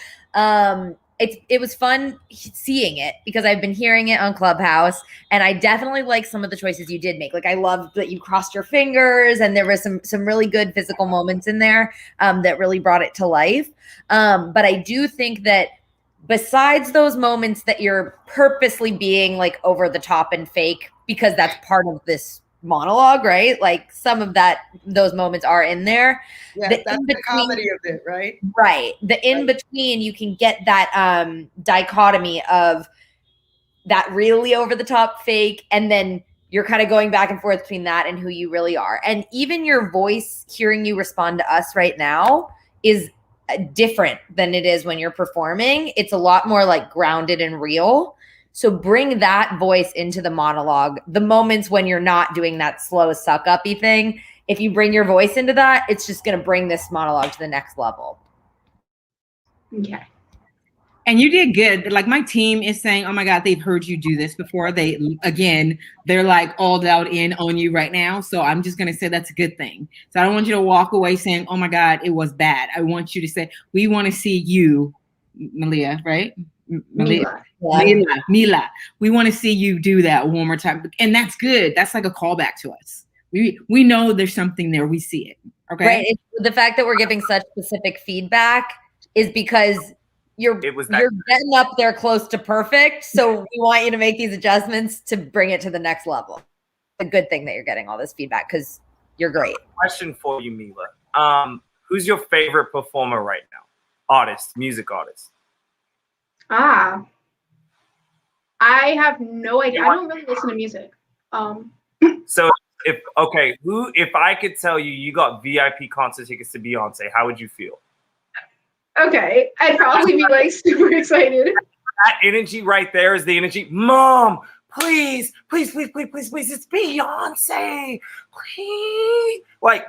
It was fun seeing it because I've been hearing it on Clubhouse, and I definitely like some of the choices you did make. Like, I loved that you crossed your fingers, and there was some really good physical moments in there that really brought it to life. But I do think that besides those moments that you're purposely being like over the top and fake, because that's part of this monologue, right? Like some of those moments are in there. Yeah, that's the comedy of it, right? Right. The in between, you can get that dichotomy of that really over the top fake, and then you're kind of going back and forth between that and who you really are. And even your voice, hearing you respond to us right now, is different than it is when you're performing. It's a lot more like grounded and real. So bring that voice into the monologue. The moments when you're not doing that slow suck uppy thing, if you bring your voice into that, it's just going to bring this monologue to the next level. Okay. And you did good. Like, my team is saying, oh my God, they've heard you do this before. They're like all out in on you right now. So I'm just going to say that's a good thing. So I don't want you to walk away saying, oh my God, it was bad. I want you to say, we want to see you, Malia, right? Mila. We want to see you do that one more time. And that's good. That's like a callback to us. We know there's something there. We see it. Okay. Right. The fact that we're giving such specific feedback is because you're getting up there close to perfect. So we want you to make these adjustments to bring it to the next level. A good thing that you're getting all this feedback because you're great. Question for you, Mila. Who's your favorite performer right now? Artist, music artist. I have no idea. I don't really listen to music. So if I could tell you got VIP concert tickets to Beyonce, how would you feel? Okay, I'd probably be like super excited. That energy right there is the energy. Mom, please, please, please, please, please, please, it's Beyonce, please. Like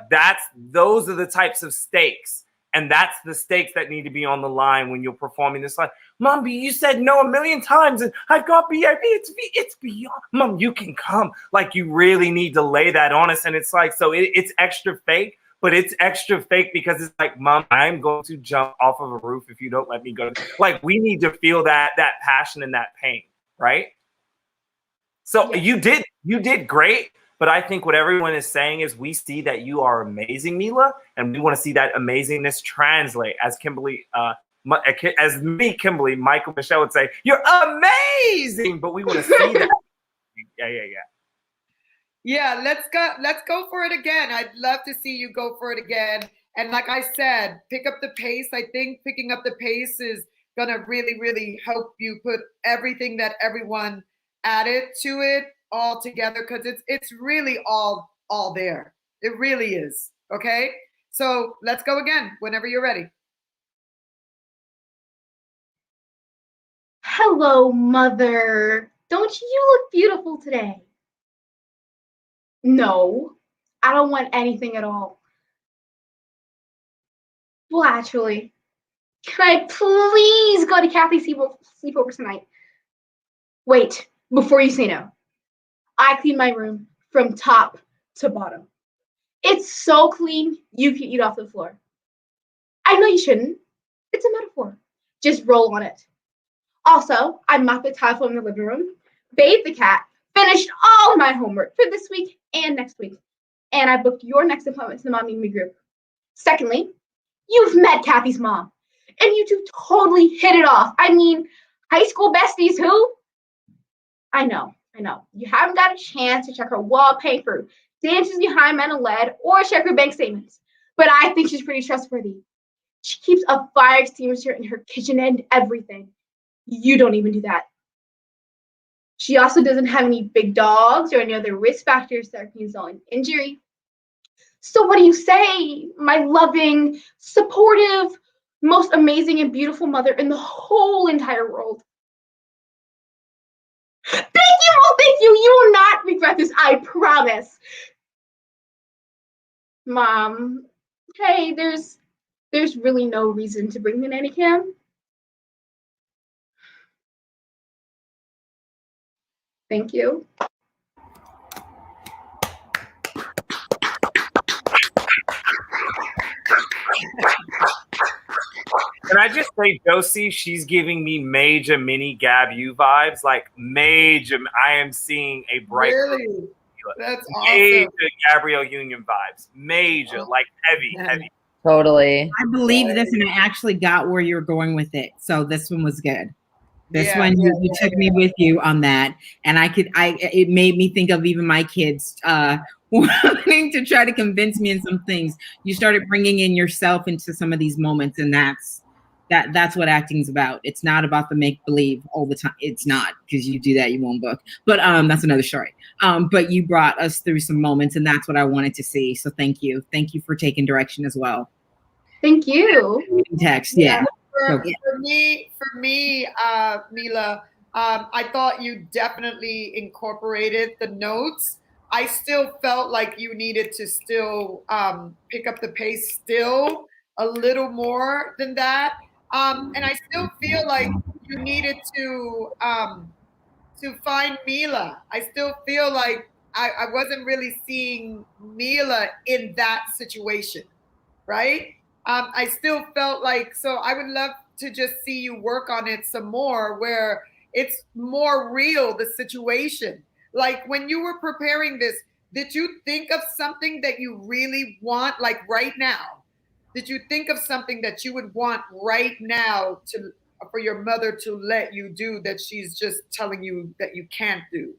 those are the types of stakes. And that's the stakes that need to be on the line when you're performing this. Like, Mom, you said no a million times, and I've got VIP. It's beyond. Mom, you can come. Like, you really need to lay that on us. And it's like, so it's extra fake, but it's extra fake because it's like, Mom, I'm going to jump off of a roof if you don't let me go. Like, we need to feel that passion and that pain, right? So you did great. But I think what everyone is saying is we see that you are amazing, Mila, and we want to see that amazingness translate. As Kimberly, as me, Kimberly, Michael, Michelle would say, you're amazing. But we want to see that. Yeah. Yeah, let's go for it again. I'd love to see you go for it again. And like I said, pick up the pace. I think picking up the pace is gonna really, really help you put everything that everyone added to it all together, because it's really all there. It really is. Okay, so let's go again whenever you're ready. Hello, Mother. Don't you look beautiful today? No, I don't want anything at all. Well, actually, can I please go to Kathy's sleepover tonight? Wait, before you say no. I clean my room from top to bottom. It's so clean, you can eat off the floor. I know you shouldn't. It's a metaphor. Just roll on it. Also, I mopped the tile in the living room, bathed the cat, finished all of my homework for this week and next week, and I booked your next appointment to the Mommy and Me group. Secondly, you've met Kathy's mom, and you two totally hit it off. I mean, high school besties who? I know. You haven't got a chance to check her wallpaper, dances behind metal lead, or check her bank statements, but I think she's pretty trustworthy. She keeps a fire extinguisher in her kitchen and everything. You don't even do that. She also doesn't have any big dogs or any other risk factors that can result in injury. So what do you say, my loving, supportive, most amazing and beautiful mother in the whole entire world? Thank you, oh thank you. You will not regret this, I promise. Mom, hey, there's really no reason to bring the nanny cam. Thank you. Can I just say, Josie, she's giving me major mini Gab U vibes, like major. I am seeing a bright. Really? That's major awesome. Gabrielle Union vibes. Major, like heavy. Totally. I believe this, and I actually got where you're going with it. So this one was good. This one, you took me with you on that, and it made me think of even my kids wanting to try to convince me in some things. You started bringing in yourself into some of these moments, and that's what acting's about. It's not about the make believe all the time. It's not, because you do that, you won't book. But that's another story. But you brought us through some moments, and that's what I wanted to see. So thank you for taking direction as well. Thank you. Text, yeah. For me, Mila, I thought you definitely incorporated the notes. I still felt like you needed to still pick up the pace still a little more than that. And I still feel like you needed to find Mila. I still feel like I wasn't really seeing Mila in that situation, right? I still felt like, so I would love to just see you work on it some more, where it's more real, the situation. Like when you were preparing this, did you think of something that you really want, like right now? Did you think of something that you would want right now for your mother to let you do that she's just telling you that you can't do?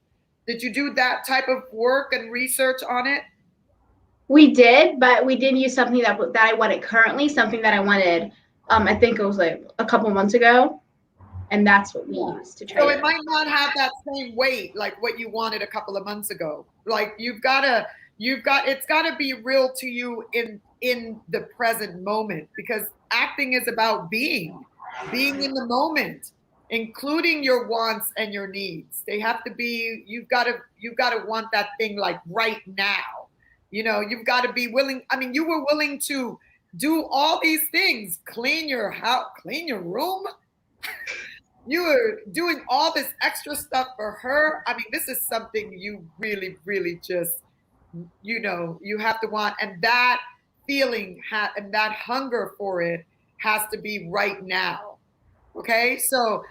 Did you do that type of work and research on it? We did, but we did use something that I wanted currently, something that I wanted, I think it was like a couple months ago. And that's what we used to try. So it might not have that same weight like what you wanted a couple of months ago. Like it's gotta be real to you in the present moment, because acting is about being in the moment. including your wants and your needs. They have to be, you've got to want that thing like right now. You know, you've got to be willing. I mean, you were willing to do all these things, clean your house, clean your room. You were doing all this extra stuff for her. I mean, this is something you really, really just, you know, you have to want. And that feeling and that hunger for it has to be right now. Okay. So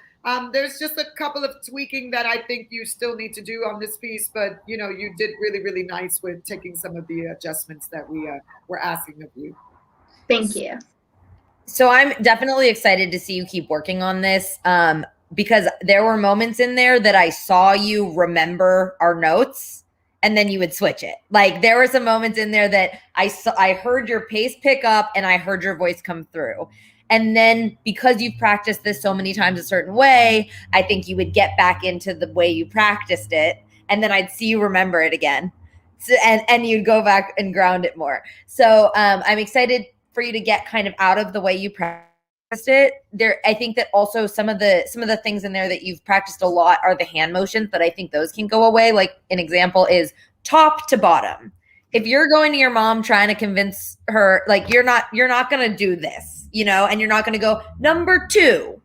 there's just a couple of tweaking that I think you still need to do on this piece, but you know, you did really, really nice with taking some of the adjustments that we were asking of you. Thank you. So I'm definitely excited to see you keep working on this, because there were moments in there that I saw you remember our notes and then you would switch it. Like there were some moments in there that I heard your pace pick up and I heard your voice come through. And then because you've practiced this so many times a certain way, I think you would get back into the way you practiced it. And then I'd see you remember it again. So, and you'd go back and ground it more. So I'm excited for you to get kind of out of the way you practiced it. I think that also some of the things in there that you've practiced a lot are the hand motions, but I think those can go away. Like an example is top to bottom. If you're going to your mom trying to convince her, like you're not going to do this, you know, and you're not going to go number 2.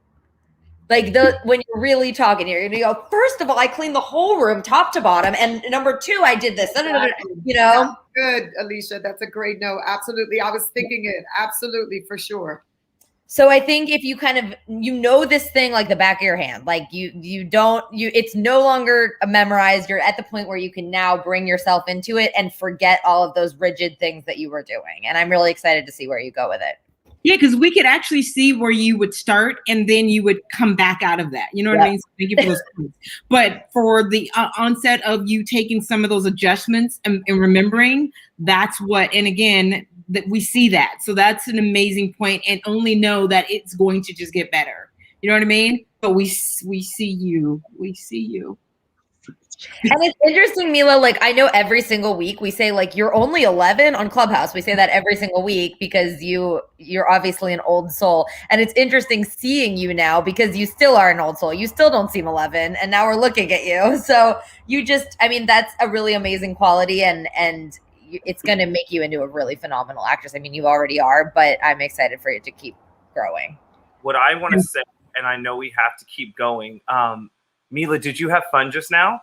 Like when you're really talking, you're going to go, first of all, I cleaned the whole room top to bottom. And number 2, I did this, you know? Good, Alicia. That's a great note. Absolutely. I was thinking it. Absolutely, for sure. So I think if you kind of, you know, this thing like the back of your hand, like it's no longer memorized. You're at the point where you can now bring yourself into it and forget all of those rigid things that you were doing. And I'm really excited to see where you go with it. Yeah, because we could actually see where you would start and then you would come back out of that. You know what I mean? So thank you for those points. But for the onset of you taking some of those adjustments and remembering, that's what, and again, that we see that. So that's an amazing point, and only know that it's going to just get better. You know what I mean? But we see you. We see you. And it's interesting, Mila, like I know every single week we say like you're only 11 on Clubhouse. We say that every single week because you're obviously an old soul. And it's interesting seeing you now because you still are an old soul. You still don't seem 11 and now we're looking at you. So you just, I mean, that's a really amazing quality and it's going to make you into a really phenomenal actress. I mean, you already are, but I'm excited for you to keep growing. What I want to say, and I know we have to keep going. Mila, did you have fun just now?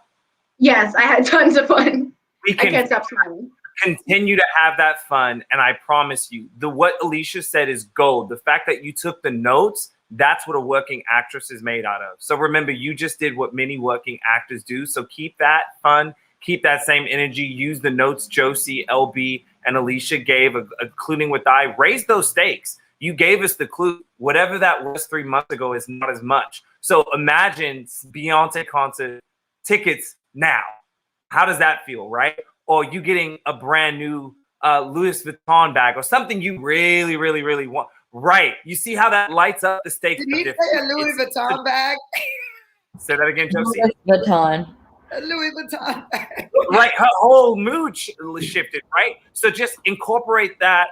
Yes, I had tons of fun. I can't stop smiling. Continue to have that fun, and I promise you, what Alicia said is gold. The fact that you took the notes, that's what a working actress is made out of. So remember, you just did what many working actors do. So keep that fun, keep that same energy. Use the notes Josie, LB, and Alicia gave, including with I. Raise those stakes. You gave us the clue. Whatever that was 3 months ago is not as much. So imagine Beyonce concert tickets now. How does that feel, right? Or you getting a brand new Louis Vuitton bag or something you really, really, really want. Right. You see how that lights up the stakes. Did he say a Louis Vuitton bag? Say that again, Josie. Louis Vuitton. A Louis Vuitton bag. Right. Her whole mood shifted, right? So just incorporate that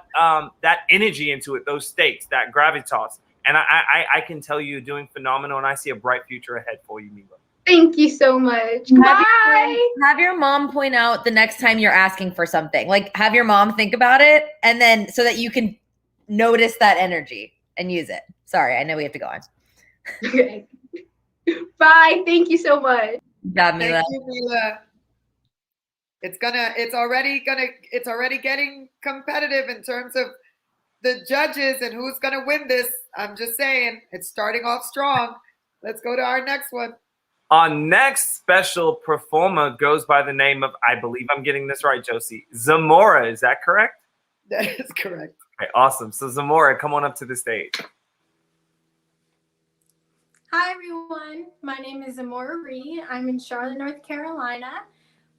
that energy into it, those stakes, that gravitas. And I can tell you, you're doing phenomenal, and I see a bright future ahead for you, Mila. Thank you so much. Bye. Have your mom point out the next time you're asking for something. Like have your mom think about it and then so that you can notice that energy and use it. Sorry, I know we have to go on. Okay. Bye. Thank you so much. Yeah, Mila. Thank you, Mila. It's already getting competitive in terms of the judges and who's gonna win this. I'm just saying, it's starting off strong. Let's go to our next one. Our next special performer goes by the name of, I believe I'm getting this right, Josie, Zamora. Is that correct? That is correct. Okay, awesome. So Zamora, come on up to the stage. Hi, everyone. My name is Zamora Ree. I'm in Charlotte, North Carolina.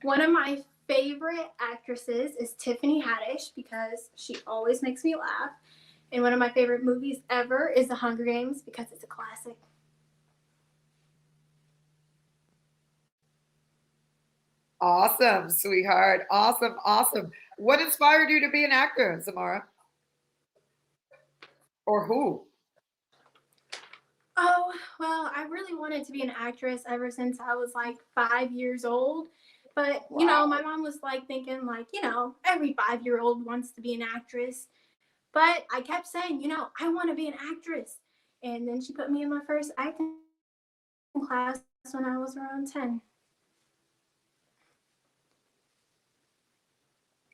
One of my favorite actresses is Tiffany Haddish because she always makes me laugh. And one of my favorite movies ever is The Hunger Games because it's a classic. Awesome, sweetheart. Awesome, awesome. What inspired you to be an actor, Zamora? Or who? Oh, well, I really wanted to be an actress ever since I was like 5 years old. But, you know, my mom was like thinking, like, you know, every 5-year-old wants to be an actress. But I kept saying, you know, I want to be an actress. And then she put me in my first acting class when I was around 10.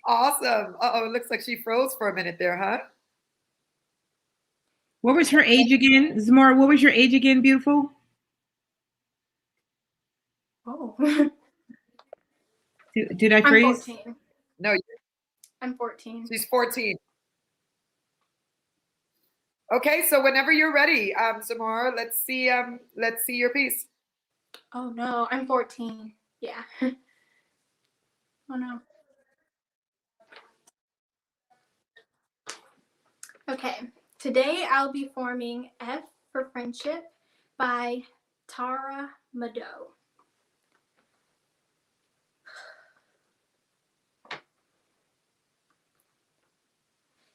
Awesome. Uh-oh, it looks like she froze for a minute there, huh? What was her age again? Zamora, what was your age again, beautiful? Oh. Did I freeze? I'm 14. No, I'm 14. she's 14. Okay, so whenever you're ready, Zamora, let's see your piece. Oh no, I'm 14. Yeah. Oh no. Okay. Today I'll be forming F for Friendship by Tara Mado.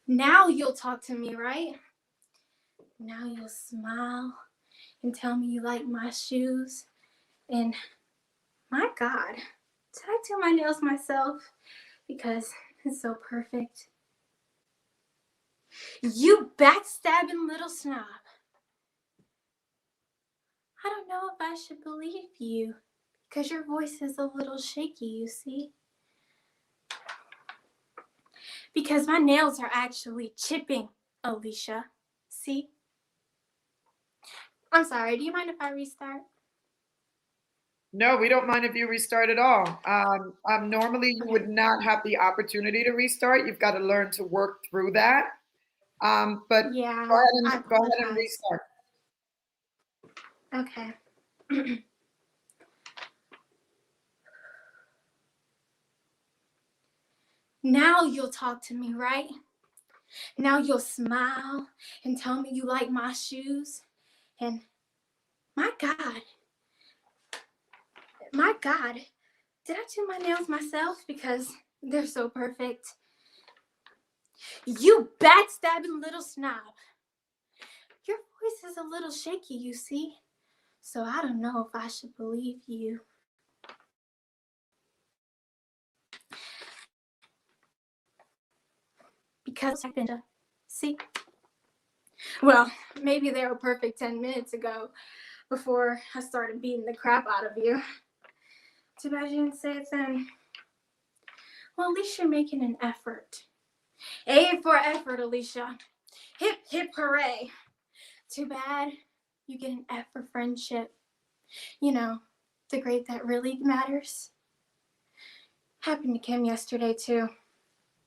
Now you'll talk to me, right? Now you'll smile and tell me you like my shoes. And my God, did I do my nails myself? Because it's so perfect. You backstabbing little snob. I don't know if I should believe you because your voice is a little shaky, you see. Because my nails are actually chipping, Alicia. See? I'm sorry, do you mind if I restart? No, we don't mind if you restart at all. Normally, you would not have the opportunity to restart. You've got to learn to work through that. But Yeah, go ahead and restart. Okay. Now you'll talk to me, right? Now you'll smile and tell me you like my shoes. And my God, did I do my nails myself? Because they're so perfect. You backstabbing little snob. Your voice is a little shaky, you see. So I don't know if I should believe you. Because see? Well, maybe they were perfect 10 minutes ago before I started beating the crap out of you. Too bad you didn't say it then. Well, at least you're making an effort. A for effort, Alicia. Hip, hip, hooray. Too bad you get an F for friendship. You know, the grade that really matters. Happened to Kim yesterday, too.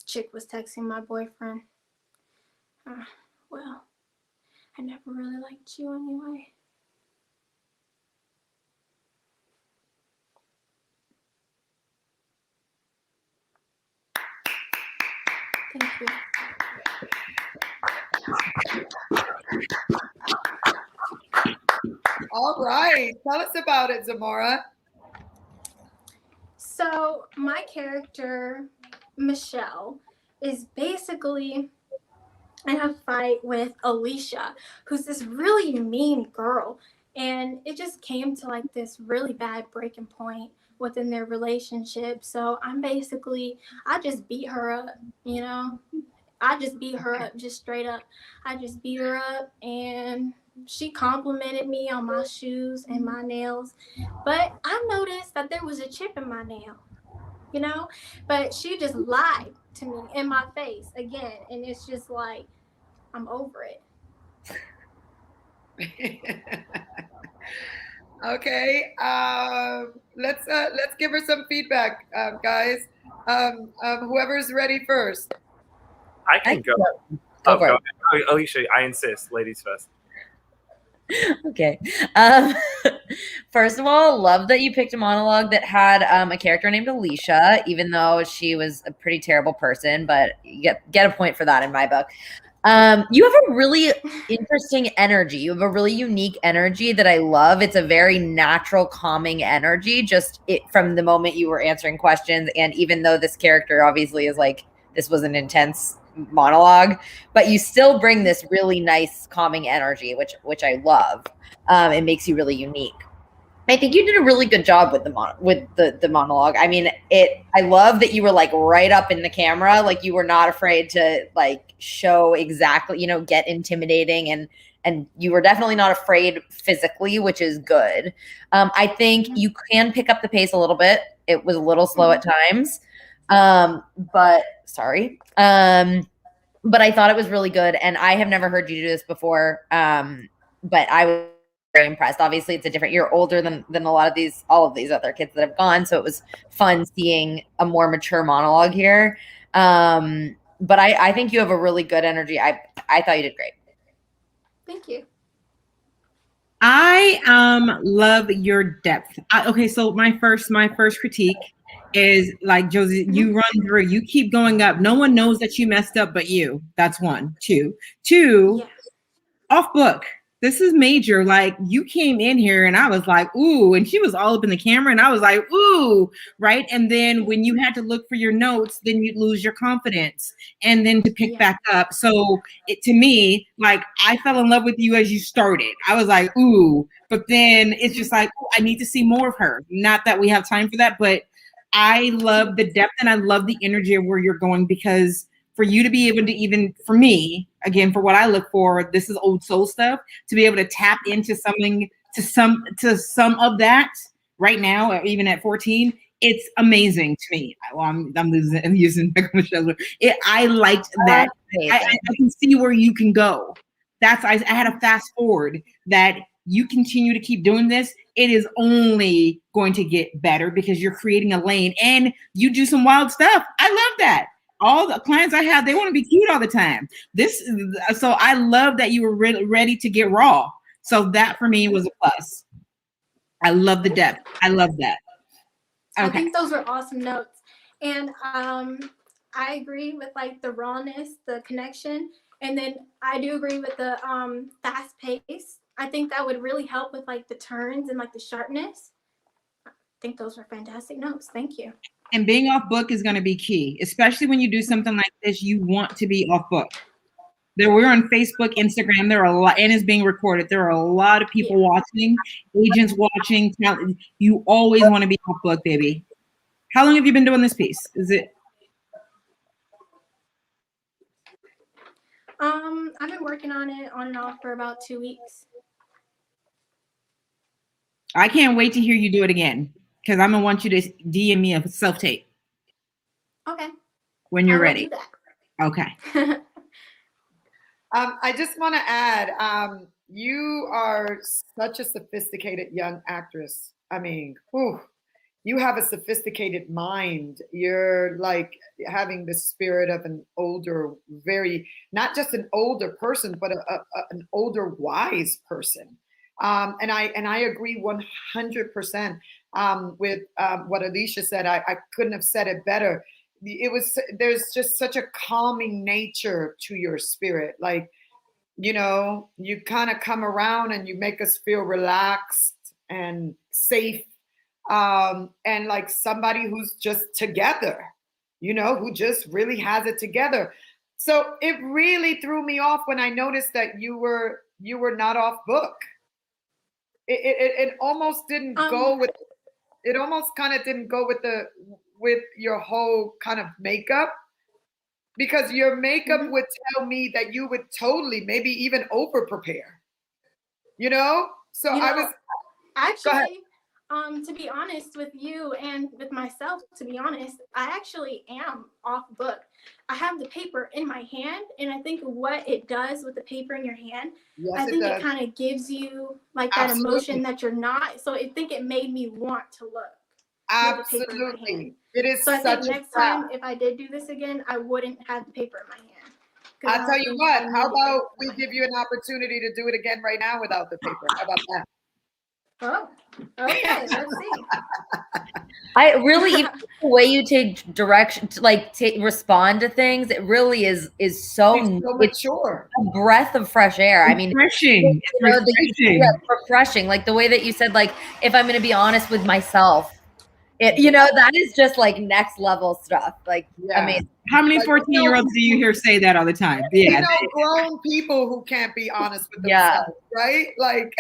Chick was texting my boyfriend. Well, I never really liked you anyway. Thank you. All right. Tell us about it, Zamora. So my character, Michelle, is basically in a fight with Alicia, who's this really mean girl. And it just came to like this really bad breaking point within their relationship. So I just beat her up, you know? I just beat her up, just straight up. I just beat her up, and she complimented me on my shoes and my nails. But I noticed that there was a chip in my nail, you know? But she just lied to me in my face again. And it's just like, I'm over it. Okay. Let's give her some feedback, guys. Whoever's ready first. I can go. Go for it. Alicia, I insist. Ladies first. Okay. First of all, love that you picked a monologue that had a character named Alicia, even though she was a pretty terrible person, but you get a point for that in my book. You have a really interesting energy. You have a really unique energy that I love. It's a very natural, calming energy, from the moment you were answering questions. And even though this character obviously is like, this was an intense monologue, but you still bring this really nice calming energy, which I love. It makes you really unique. I think you did a really good job with the monologue. I mean, I love that you were like right up in the camera, like you were not afraid to like show exactly, you know, get intimidating, and you were definitely not afraid physically, which is good. I think you can pick up the pace a little bit. It was a little slow at times, but sorry. But I thought it was really good, and I have never heard you do this before. But I was very impressed. Obviously, it's a different. You're older than all of these other kids that have gone, so it was fun seeing a more mature monologue here. But I think you have a really good energy. I thought you did great. Thank you. I love your depth. Okay, so my first critique is like, Josie, you run through, you keep going up. No one knows that you messed up but you. That's one. Two, Yes. off book. This is major. Like, you came in here and I was like, ooh, and she was all up in the camera and I was like, ooh, right? And then when you had to look for your notes, then you'd lose your confidence and then to pick back up. So to me, like, I fell in love with you as you started. I was like, ooh, but then it's just like, ooh, I need to see more of her. Not that we have time for that, but I love the depth and I love the energy of where you're going, because for you to be able to, even for me, again, for what I look for, this is old soul stuff, to be able to tap into something, to some of that right now, or even at 14, it's amazing to me. Well, I'm using Michelle. I liked that. I can see where you can go. I had a fast forward that you continue to keep doing this, it is only going to get better because you're creating a lane and you do some wild stuff. I love that. All the clients I have, they want to be cute all the time. So I love that you were ready to get raw. So that for me was a plus. I love the depth. I love that. Okay. I think those are awesome notes. And I agree with like the rawness, the connection. And then I do agree with the fast pace. I think that would really help with like the turns and like the sharpness. I think those are fantastic notes. Thank you. And being off book is going to be key, especially when you do something like this. You want to be off book. We're on Facebook, Instagram. There are a lot, and it's being recorded. There are a lot of people watching, agents watching. You always want to be off book, baby. How long have you been doing this piece? Is it? I've been working on it on and off for about 2 weeks. I can't wait to hear you do it again, because I'm gonna want you to DM me a self tape. Okay. When you're ready. Okay. I just want to add, you are such a sophisticated young actress. I mean, you have a sophisticated mind. You're like having the spirit of an older, not just an older person, but an older, wise person. And I agree 100% with what Alicia said. I couldn't have said it better. There's just such a calming nature to your spirit. Like, you know, you kind of come around and you make us feel relaxed and safe. And like somebody who's just together, you know, who just really has it together. So it really threw me off when I noticed that you were not off book. It almost didn't go with. It almost kind of didn't go with your whole kind of makeup, because your makeup would tell me that you would totally, maybe even over prepare. You know, so I was actually. To be honest with you and with myself, to be honest, I actually am off book. I have the paper in my hand, and I think what it does with the paper in your hand, I think it kind of gives you like that emotion that you're not. So I think it made me want to look. Absolutely. It is so I such think next time, if I did do this again, I wouldn't have the paper in my hand. I'll tell you what, how about we give you an opportunity to do it again right now without the paper? How about that? Oh, okay. Let's see. I really, even the way you take direction, respond to things, it really is so mature. A breath of fresh air. I mean, refreshing. Refreshing. Like the way that you said, like, if I'm going to be honest with myself, That is just like next level stuff. Like, Yeah. amazing. How many 14-year-olds do you hear say that all the time? Yeah. Grown people who can't be honest with Yeah. themselves, right? Like,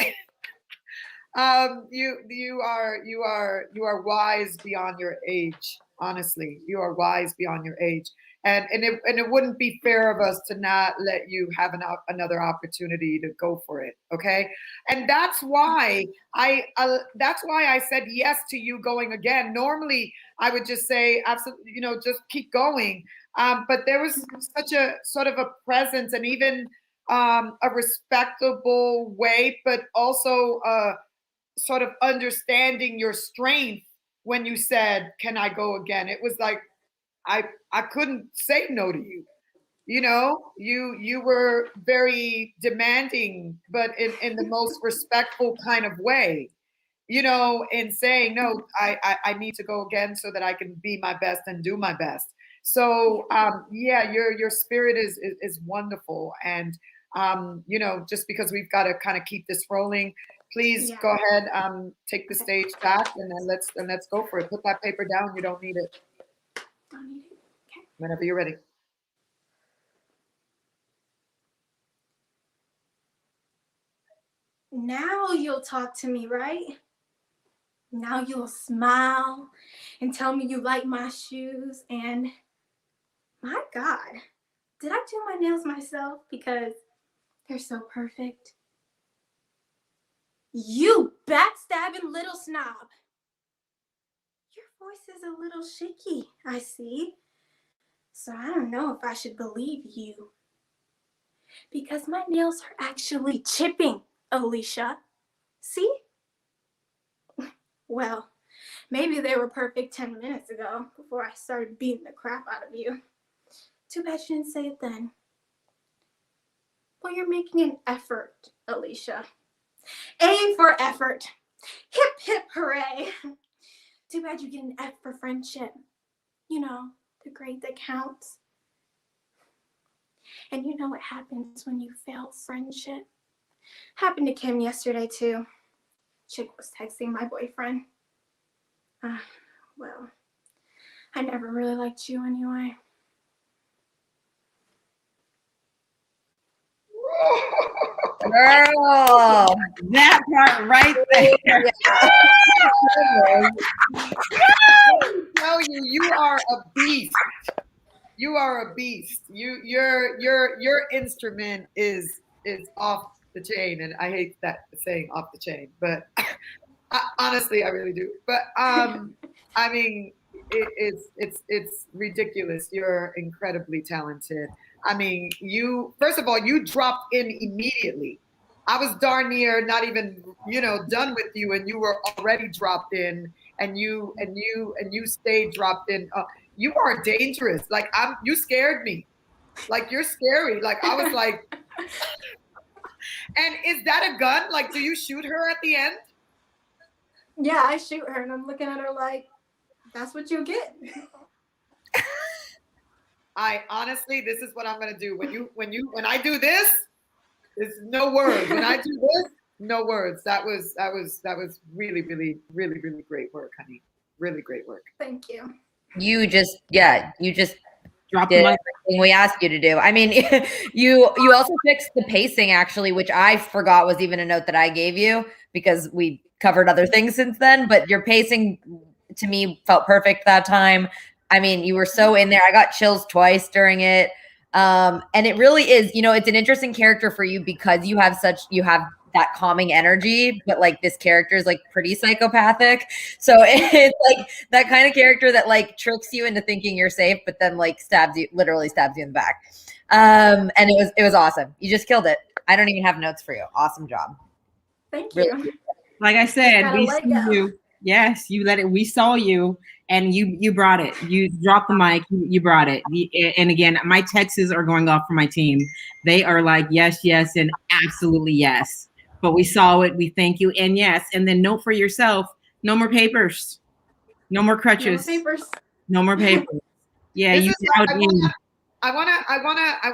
you are wise beyond your age. Honestly, you are wise beyond your age, and it wouldn't be fair of us to not let you have another opportunity to go for it. Okay, and that's why I said yes to you going again. Normally, I would just say absolutely, just keep going. But there was such a sort of a presence, and even a respectable way, but also sort of understanding your strength when you said, "Can I go again?" It was like I couldn't say no to you. You were very demanding, but in the most respectful kind of way. In saying no, I need to go again so that I can be my best and do my best. So yeah, your spirit is wonderful, and just because we've got to kind of keep this rolling. Please go ahead, take the stage back, and then let's go for it. Put that paper down. You don't need it. Okay. Whenever you're ready. Now you'll talk to me, right? Now you'll smile and tell me you like my shoes. And my God, did I do my nails myself because they're so perfect? You backstabbing little snob. Your voice is a little shaky, I see. So I don't know if I should believe you. Because my nails are actually chipping, Alicia. See? Well, maybe they were perfect 10 minutes ago before I started beating the crap out of you. Too bad you didn't say it then. Well, you're making an effort, Alicia. A for effort. Hip, hip, hooray. Too bad you get an F for friendship. The grade that counts. And you know what happens when you fail friendship? Happened to Kim yesterday, too. Chick was texting my boyfriend. Well, I never really liked you anyway. Girl. That part right there. Tell you, you are a beast. You are a beast. Your instrument is off the chain, and I hate that saying off the chain, but honestly, I really do. But I mean, it's ridiculous. You're incredibly talented. I mean, first of all, you dropped in immediately. I was darn near not even done with you, and you were already dropped in, and you stayed dropped in. You are dangerous. Like you scared me. Like you're scary. Like I was like, and is that a gun? Like, do you shoot her at the end? Yeah, I shoot her, and I'm looking at her like, that's what you get. I honestly, this is what I'm gonna do. When I do this, there's no words. When I do this, no words. That was really, really, really, really great work, honey. Really great work. Thank you. You just Drop did the mic. everything we asked you to do. I mean, you also fixed the pacing actually, which I forgot was even a note that I gave you because we covered other things since then. But your pacing to me felt perfect that time. I mean, you were so in there. I got chills twice during it. And it really is, it's an interesting character for you because you have that calming energy, but like this character is like pretty psychopathic. So it's like that kind of character that like tricks you into thinking you're safe, but then like literally stabs you in the back. And it was awesome. You just killed it. I don't even have notes for you. Awesome job. Thank Really. you. Like I said, we let see go. you. Yes, you let it. We saw you, and you brought it. You dropped the mic. You brought it. And again, my texts are going off for my team. They are like yes, yes, and absolutely yes. But we saw it. We thank you, and yes. And then note for yourself: no more papers, no more crutches, No papers. no more papers. Yeah, This you is out like, in. I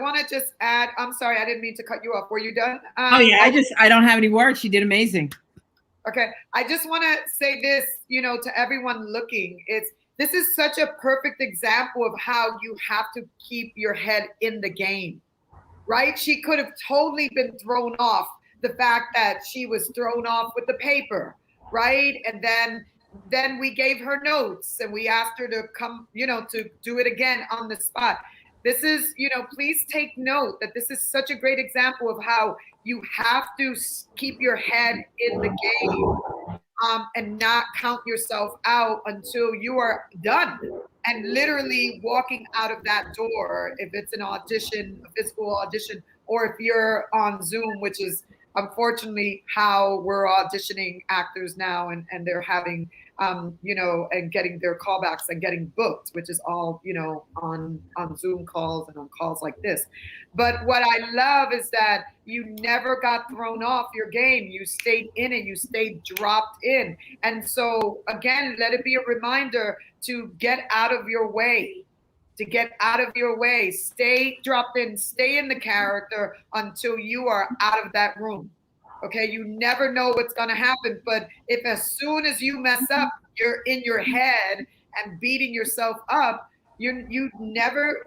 wanna just add. I'm sorry, I didn't mean to cut you off. Were you done? Oh yeah, I don't have any words. She did amazing. Okay, I just want to say this, to everyone looking. This is such a perfect example of how you have to keep your head in the game, right? She could have totally been thrown off the fact that she was thrown off with the paper, right? And then we gave her notes and we asked her to come, to do it again on the spot. This is, please take note that this is such a great example of how you have to keep your head in the game, and not count yourself out until you are done. And literally walking out of that door, if it's an audition, a physical audition, or if you're on Zoom, which is unfortunately how we're auditioning actors now, and they're having, and getting their callbacks and getting booked, which is all, on Zoom calls and on calls like this. But what I love is that you never got thrown off your game. You stayed in it. You stayed dropped in. And so, again, let it be a reminder to get out of your way. Stay dropped in. Stay in the character until you are out of that room. Okay? You never know what's going to happen. But if as soon as you mess up, you're in your head and beating yourself up, you never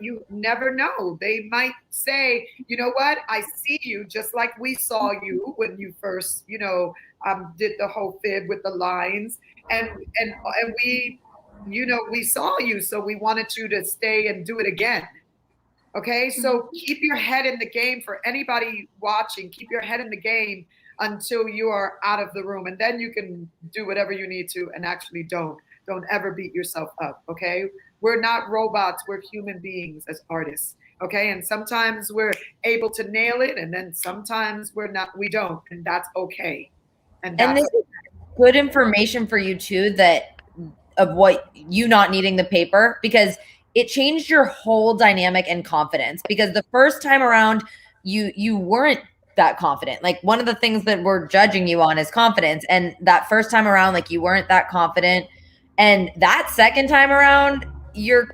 know. They might say, you know what, I see you, just like we saw you when you first, did the whole fib with the lines, and we, we saw you, so we wanted you to stay and do it again. Okay, so keep your head in the game. For anybody watching, keep your head in the game until you are out of the room, and then you can do whatever you need to, and actually don't ever beat yourself up. Okay, we're not robots, we're human beings as artists. Okay, and sometimes we're able to nail it, and then sometimes we don't, and that's okay. And this is good information for you too, that of what you not needing the paper, because it changed your whole dynamic and confidence. Because the first time around, you weren't that confident. Like, one of the things that we're judging you on is confidence, and that first time around, like, you weren't that confident. And that second time around, it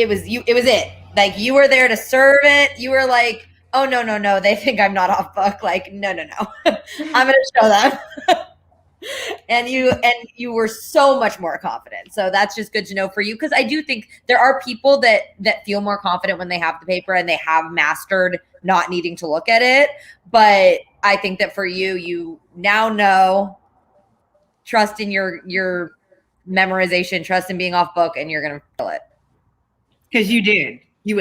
was it. Like, you were there to serve it. You were like, oh, no, they think I'm not off book. Like, no. I'm gonna show them. and you were so much more confident. So that's just good to know for you, because I do think there are people that feel more confident when they have the paper and they have mastered not needing to look at it. But I think that for you now know, trust in your memorization, trust in being off book, and you're gonna feel it. Because you did. You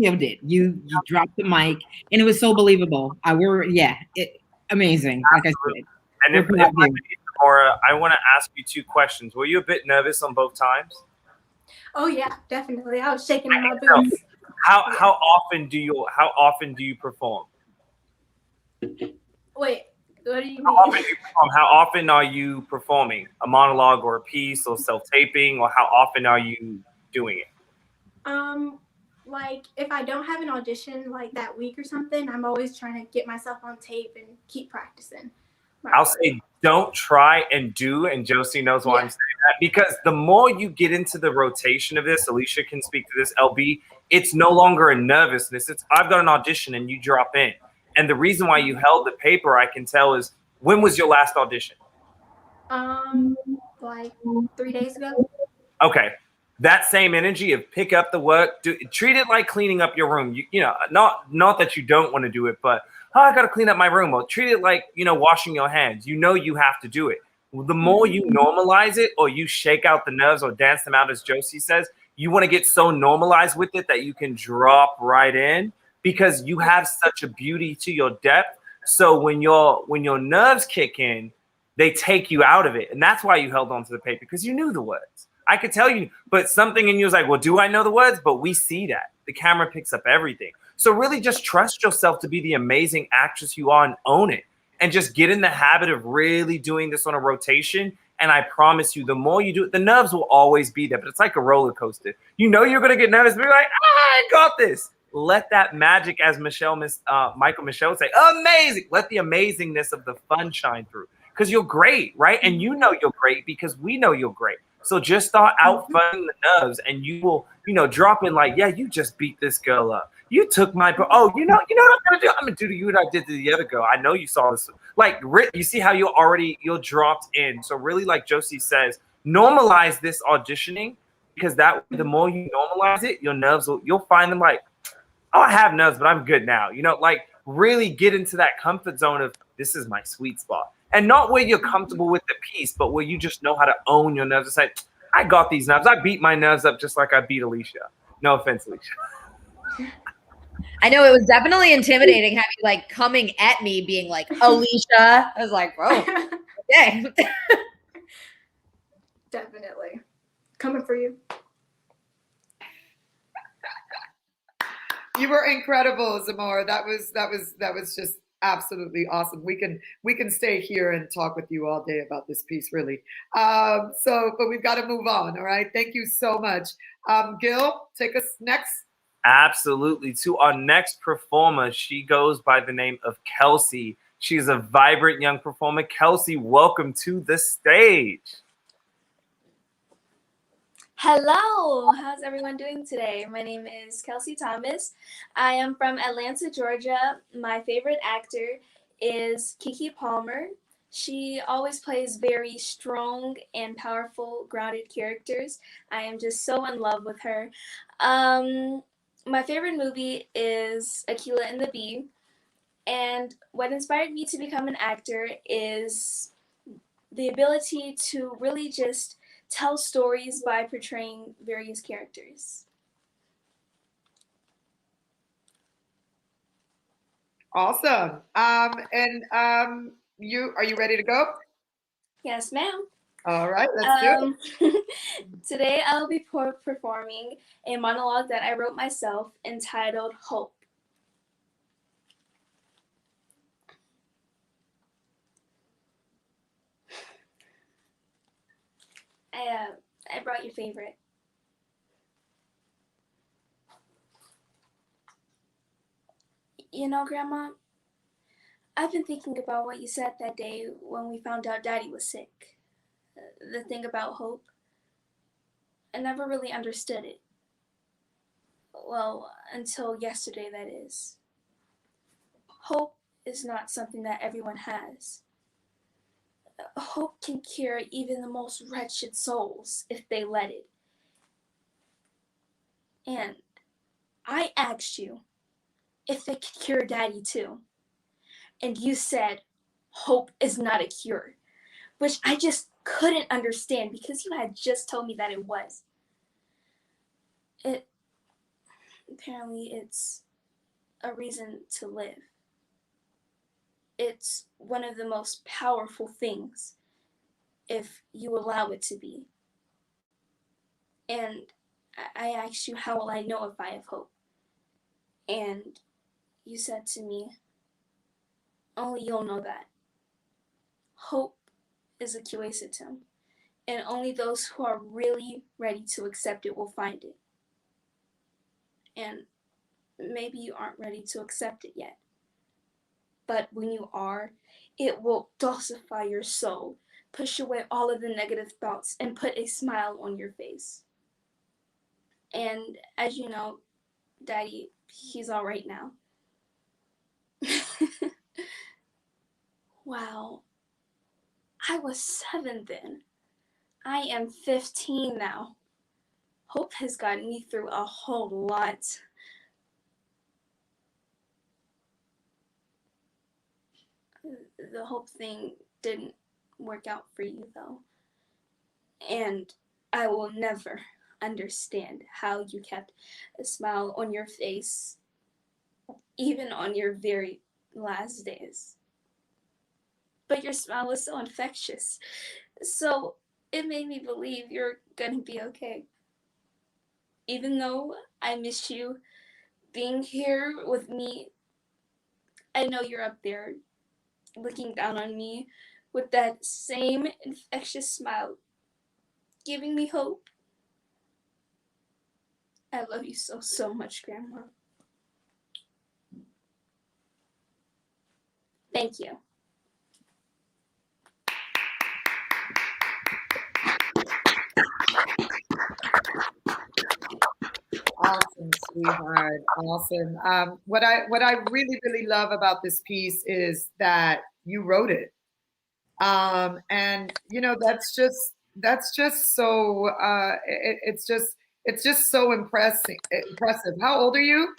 killed it. You dropped the mic, and it was so believable. Amazing. Like I said. And if Laura, I want to ask you two questions. Were you a bit nervous on both times? Oh yeah, definitely. I was shaking in my boots. How often do you perform? Wait, what do you mean? How often are you performing a monologue or a piece or self-taping, or how often are you doing it? Like, if I don't have an audition like that week or something, I'm always trying to get myself on tape and keep practicing. I'll say don't try and do, and Josie knows why I'm saying that, because the more you get into the rotation of this, Alicia can speak to this, LB, it's no longer a nervousness. It's, I've got an audition and you drop in. And the reason why you held the paper, I can tell, is, when was your last audition? Like 3 days ago. Okay. That same energy of pick up the work, treat it like cleaning up your room. You know, not that you don't want to do it, but I got to clean up my room. Well, treat it like, washing your hands. You know you have to do it. The more you normalize it, or you shake out the nerves or dance them out, as Josie says, you want to get so normalized with it that you can drop right in, because you have such a beauty to your depth. So when your nerves kick in, they take you out of it. And that's why you held on to the paper, because you knew the words. I could tell you, but something in you was like, well, do I know the words? But we see that. The camera picks up everything. So really just trust yourself to be the amazing actress you are and own it. And just get in the habit of really doing this on a rotation. And I promise you, the more you do it, the nerves will always be there. But it's like a roller coaster. You know you're going to get nervous, but you're like, I got this. Let that magic, as Michael Michelle say, amazing. Let the amazingness of the fun shine through. Because you're great, right? And you know you're great because we know you're great. So just start out funning the nerves, and you will, drop in like, yeah, you just beat this girl up. You took my oh, you know what I'm gonna do? I'm gonna do to you what I did to the other girl. I know you saw this. Like, you see how you're dropped in. So really, like Josie says, normalize this auditioning, because that the more you normalize it, your nerves you'll find them like, oh, I have nerves, but I'm good now. You know, like really get into that comfort zone of this is my sweet spot. And not where you're comfortable with the piece, but where you just know how to own your nerves and say, I got these nerves. I beat my nerves up just like I beat Alicia. No offense, Alicia. I know it was definitely intimidating having like coming at me being like, Alicia. I was like, whoa, okay. Definitely. Coming for you. You were incredible, Zamora. That was just absolutely awesome. We can stay here and talk with you all day about this piece, really. But we've got to move on. All right. Thank you so much. Gil, take us next. Absolutely. To our next performer, she goes by the name of Kelsey. She's a vibrant young performer. Kelsey, welcome to the stage. Hello, how's everyone doing today? My name is Kelsey Thomas. I am from Atlanta, Georgia. My favorite actor is Keke Palmer. She always plays very strong and powerful, grounded characters. I am just so in love with her. My favorite movie is Aquila and the Bee. And what inspired me to become an actor is the ability to really just tell stories by portraying various characters. Awesome. You are you ready to go? Yes, ma'am. All right, let's do it. Today I'll be performing a monologue that I wrote myself entitled Hope. I brought your favorite. You know, Grandma, I've been thinking about what you said that day when we found out Daddy was sick. The thing about hope. I never really understood it. Well, until yesterday, that is. Hope is not something that everyone has. Hope can cure even the most wretched souls if they let it. And I asked you if it could cure Daddy too. And you said hope is not a cure, which I just couldn't understand because you had just told me that it was. Apparently it's a reason to live. It's one of the most powerful things if you allow it to be. And I asked you, how will I know if I have hope? And you said to me, only you'll know that. Hope is a quasitym, and only those who are really ready to accept it will find it. And maybe you aren't ready to accept it yet. But when you are, it will dulcify your soul, push away all of the negative thoughts, and put a smile on your face. And as you know, Daddy, he's all right now. Wow. I was 7 then. I am 15 now. Hope has gotten me through a whole lot. The hope thing didn't work out for you, though. And I will never understand how you kept a smile on your face, even on your very last days. But your smile was so infectious, so it made me believe you're gonna be okay. Even though I miss you being here with me, I know you're up there looking down on me with that same infectious smile, giving me hope. I love you so, so much, Grandma. Thank you. Awesome. sweetheart. Awesome. What I really love about this piece is that you wrote it. And that's just so it's just so impressive. How old are you?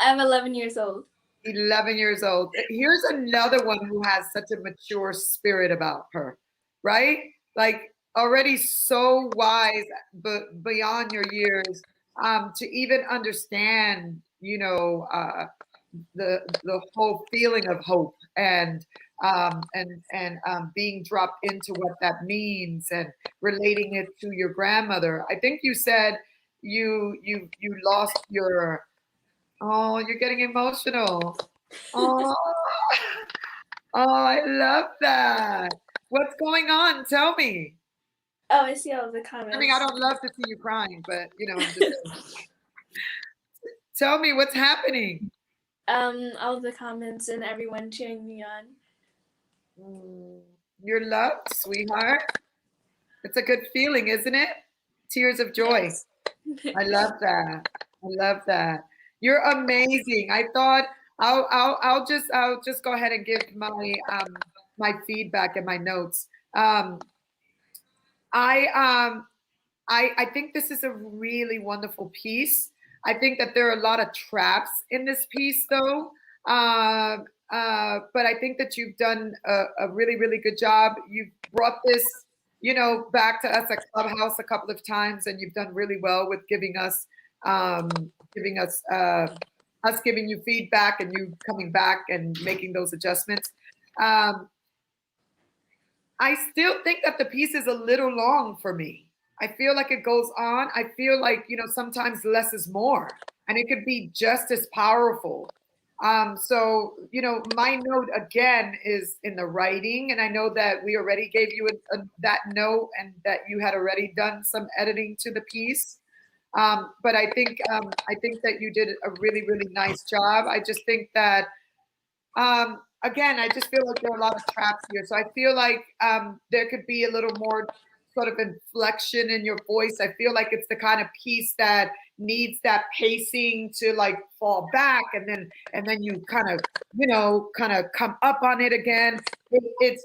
I'm 11 years old. 11 years old. Here's another one who has such a mature spirit about her, right? Like already so wise, but beyond your years, to even understand, the whole feeling of hope and being dropped into what that means and relating it to your grandmother. I think you said you lost your. Oh, you're getting emotional. Oh, oh, I love that. What's going on? Tell me. Oh, I see all the comments. I mean, I don't love to see you crying, but I'm just tell me what's happening. All the comments and everyone cheering me on. You're loved, sweetheart. It's a good feeling, isn't it? Tears of joy. Yes. I love that. I love that. You're amazing. I thought I'll just go ahead and give my feedback and my notes. I think this is a really wonderful piece. I think that there are a lot of traps in this piece, though. But I think that you've done a really, really good job. You've brought this, back to us at Clubhouse a couple of times, and you've done really well with giving us giving you feedback and you coming back and making those adjustments. I still think that the piece is a little long for me. I feel like it goes on. I feel like, sometimes less is more, and it could be just as powerful. So, my note again is in the writing, and I know that we already gave you that note and that you had already done some editing to the piece. But I think that you did a really, really nice job. I just think that, again, I just feel like there are a lot of traps here. So I feel like there could be a little more sort of inflection in your voice. I feel like it's the kind of piece that needs that pacing to like fall back, and then you kind of come up on it again.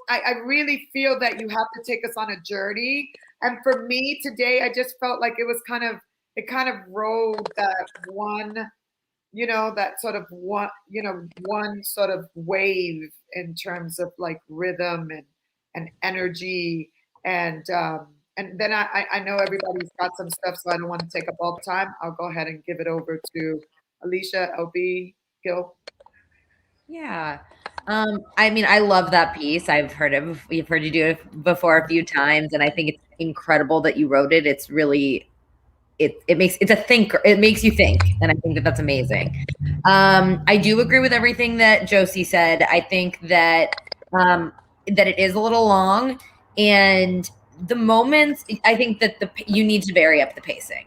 I really feel that you have to take us on a journey. And for me today, I just felt like it kind of rode that one, that sort of one sort of wave in terms of like rhythm and energy. And then I know everybody's got some stuff, so I don't want to take up all the time. I'll go ahead and give it over to Alicia, LB, Gil. Yeah. I mean, I love that piece. I've heard it. We've heard you do it before a few times, and I think it's incredible that you wrote it. It's really, it's a thinker. It makes you think, and I think that that's amazing. I do agree with everything that Josie said. I think that that it is a little long, and the moments. I think that you need to vary up the pacing.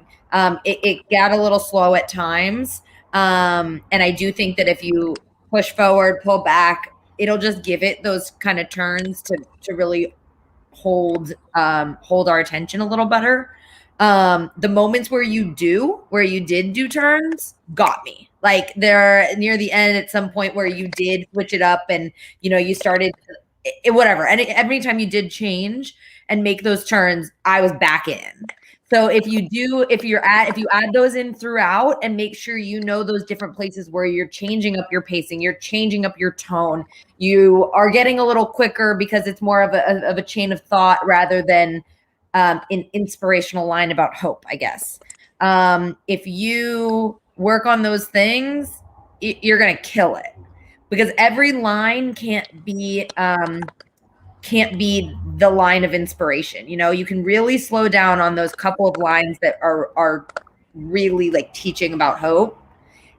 It got a little slow at times, and I do think that if you push forward, pull back, it'll just give it those kind of turns to really hold our attention a little better. The moments where you did do turns got me. Like there near the end at some point where you did switch it up and you started whatever. And every time you did change and make those turns, I was back in. So if you add those in throughout and make sure those different places where you're changing up your pacing, you're changing up your tone, you are getting a little quicker because it's more of a chain of thought rather than an inspirational line about hope, I guess. If you work on those things, you're going to kill it, because every line can't be the line of inspiration. You can really slow down on those couple of lines that are really like teaching about hope.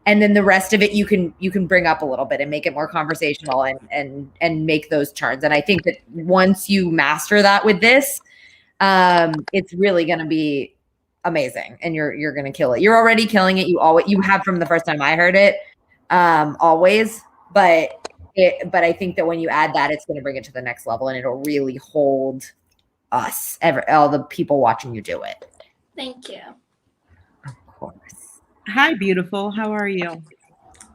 And then the rest of it, you can bring up a little bit and make it more conversational and make those turns. And I think that once you master that with this, it's really going to be amazing, and you're going to kill it. You're already killing it. You have from the first time I heard it, always, but I think that when you add that, it's going to bring it to the next level, and it'll really hold all the people watching you do it. Thank you. Of course. Hi, beautiful. How are you?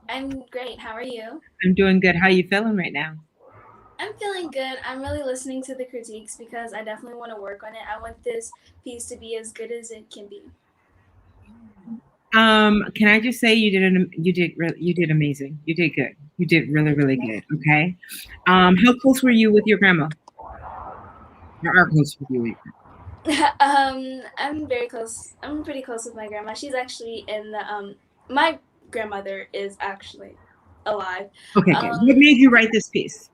I'm great. How are you? I'm doing good. How are you feeling right now? I'm feeling good. I'm really listening to the critiques because I definitely want to work on it. I want this piece to be as good as it can be. Can I just say you did amazing. You did good. You did really, really good. Okay. How close were you with your grandma? Or are close with you? I'm very close. I'm pretty close with my grandma. She's actually in the my grandmother is actually alive. Okay, good. What made you write this piece?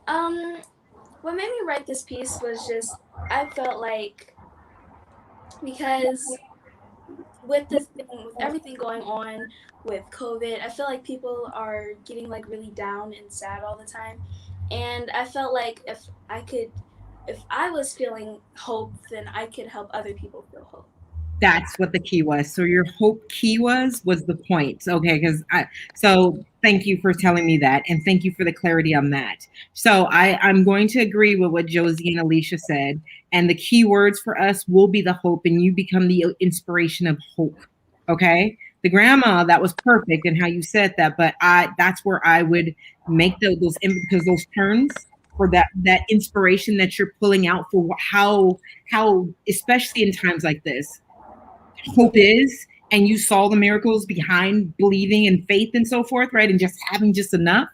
What made me write this piece was just I felt like because with this thing, with everything going on with COVID, I feel like people are getting like really down and sad all the time. And I felt like if I was feeling hope, then I could help other people feel hope. That's what the key was. So your hope key was the point. Okay, so thank you for telling me that, and thank you for the clarity on that. So I'm going to agree with what Josie and Alicia said, and the key words for us will be the hope, and you become the inspiration of hope. Okay, the grandma, that was perfect and how you said that, but that's where I would make those because those turns for that inspiration that you're pulling out for how especially in times like this hope is, and you saw the miracles behind believing and faith and so forth, right? And just having just enough,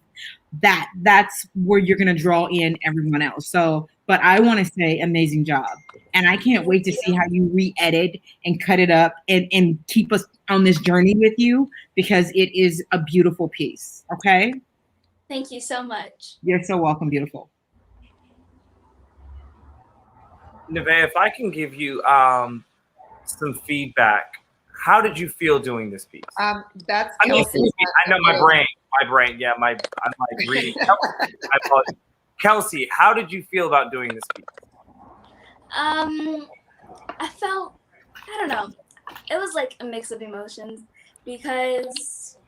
that's where you're going to draw in everyone else. So, but I want to say amazing job. And I can't wait to see how you re-edit and cut it up and keep us on this journey with you, because it is a beautiful piece. Okay. Thank you so much. You're so welcome, beautiful. Nevaeh, if I can give you some feedback, how did you feel doing this piece? That's I mean, Kelsey. I know my brain. Yeah, I'm like reading. I apologize. Kelsey, how did you feel about doing this piece? I felt, I don't know, it was like a mix of emotions because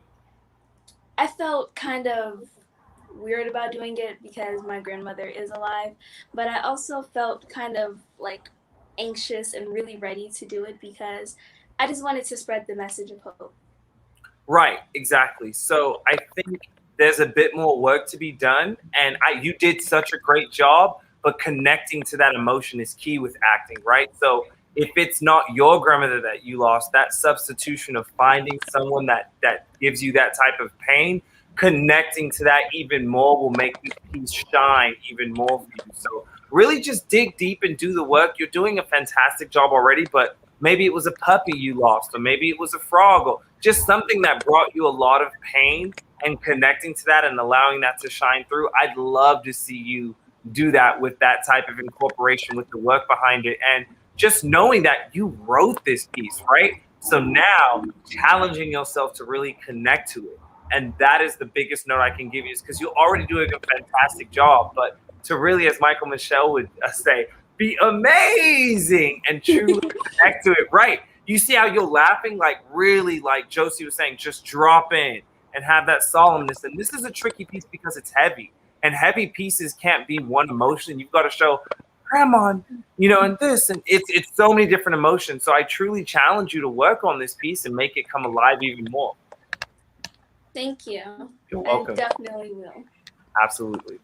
I felt kind of weird about doing it because my grandmother is alive, but I also felt kind of like anxious and really ready to do it because I just wanted to spread the message of hope. Right, exactly. So I think there's a bit more work to be done, and you did such a great job, but connecting to that emotion is key with acting, right? So if it's not your grandmother that you lost, that substitution of finding someone that gives you that type of pain, connecting to that even more will make this piece shine even more for you. So really just dig deep and do the work. You're doing a fantastic job already, but maybe it was a puppy you lost, or maybe it was a frog, or just something that brought you a lot of pain, and connecting to that and allowing that to shine through. I'd love to see you do that with that type of incorporation, with the work behind it, and just knowing that you wrote this piece, right? So now challenging yourself to really connect to it. And that is the biggest note I can give you, is because you're already doing a fantastic job, but to really, as Michael Michelle would say, be amazing and truly connect to it. Right. You see how you're laughing, like really, like Josie was saying, just drop in and have that solemnness. And this is a tricky piece because it's heavy, and heavy pieces can't be one emotion. You've got to show grandma, and this, and it's so many different emotions. So I truly challenge you to work on this piece and make it come alive even more. Thank you. You're welcome. I definitely will. Absolutely.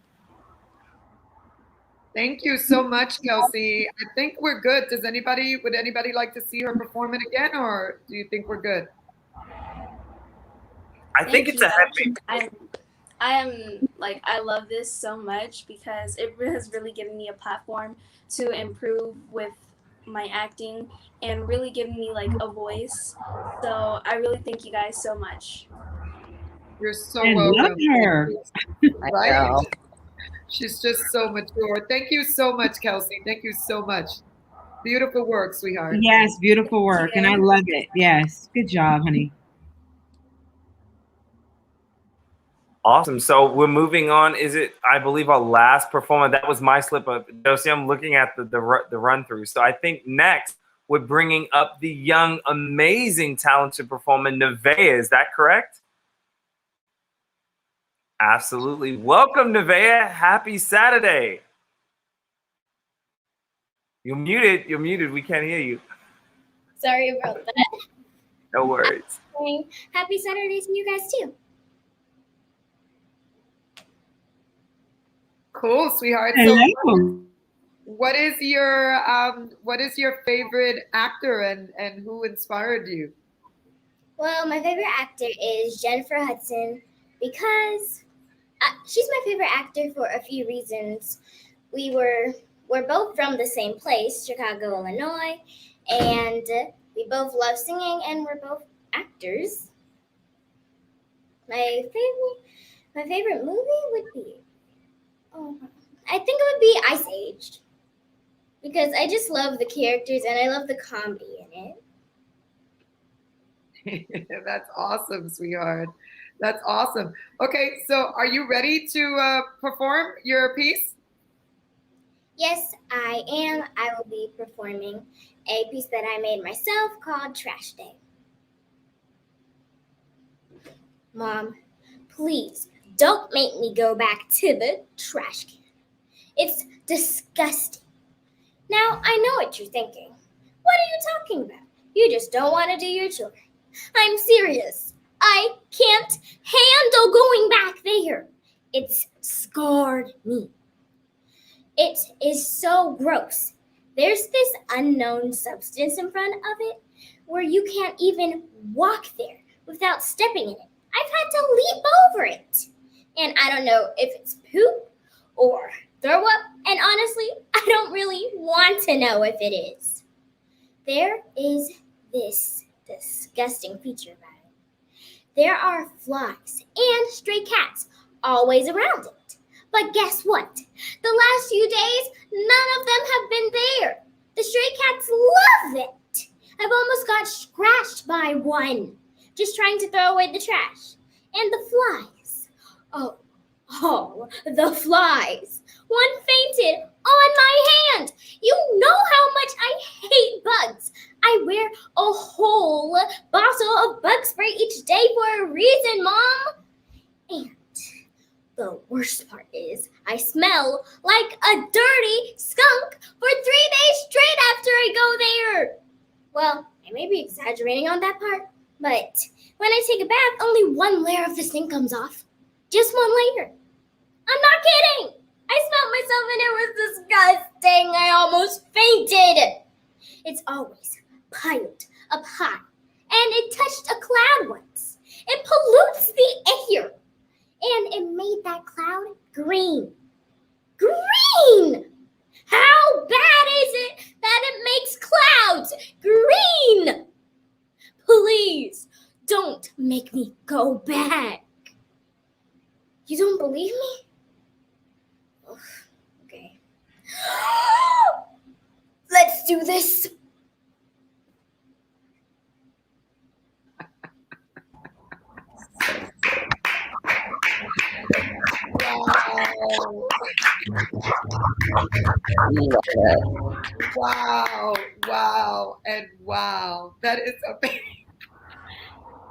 Thank you so much, Kelsey. I think we're good. Would anybody like to see her perform it again, or do you think we're good? I think it's a heavy. I am like, I love this so much because it has really given me a platform to improve with my acting and really given me like a voice. So I really thank you guys so much. You're so I welcome. love her. Right? She's just so mature. Thank you so much, Kelsey. Thank you so much. Beautiful work, sweetheart. Yes, beautiful work, and I love it. Yes, good job, honey. Awesome. So we're moving on. Is it, I believe, our last performer? That was my slip up. Josie, I'm looking at the run through. So I think next we're bringing up the young, amazing, talented performer, Nevaeh. Is that correct? Absolutely. Welcome, Nevaeh. Happy Saturday. You're muted. You're muted. We can't hear you. Sorry about that. No worries. Happy Saturday to you guys too. Cool, sweetheart. Hello. So what is your favorite actor and who inspired you? Well, my favorite actor is Jennifer Hudson because she's my favorite actor for a few reasons. We're both from the same place, Chicago, Illinois, and we both love singing, and we're both actors. My favorite movie would be, I think it would be Ice Age, because I just love the characters and I love the comedy in it. That's awesome, sweetheart. That's awesome. Okay, so are you ready to perform your piece? Yes, I am. I will be performing a piece that I made myself called Trash Day. Mom, please don't make me go back to the trash can. It's disgusting. Now, I know what you're thinking. What are you talking about? You just don't want to do your chore. I'm serious. I can't handle going back there. It's scarred me. It is so gross. There's this unknown substance in front of it where you can't even walk there without stepping in it. I've had to leap over it. And I don't know if it's poop or throw up. And honestly, I don't really want to know if it is. There is this disgusting feature about it. There are flies and stray cats always around it. But guess what? The last few days, none of them have been there. The stray cats love it. I've almost got scratched by one, just trying to throw away the trash. And the flies. Oh, the flies. One fainted on my hand. You know how much I hate bugs. I wear a whole bottle of bug spray each day for a reason, Mom. And the worst part is I smell like a dirty skunk for 3 days straight after I go there. Well, I may be exaggerating on that part, but when I take a bath, only one layer of the stink comes off. Just one layer. I'm not kidding. I smelled myself and it was disgusting. I almost fainted. It's always piled up high, and it touched a cloud once. It pollutes the air. And it made that cloud green. Green! How bad is it that it makes clouds green? Please, don't make me go back. You don't believe me? Ugh, okay. Let's do this. Wow, and wow. That is amazing.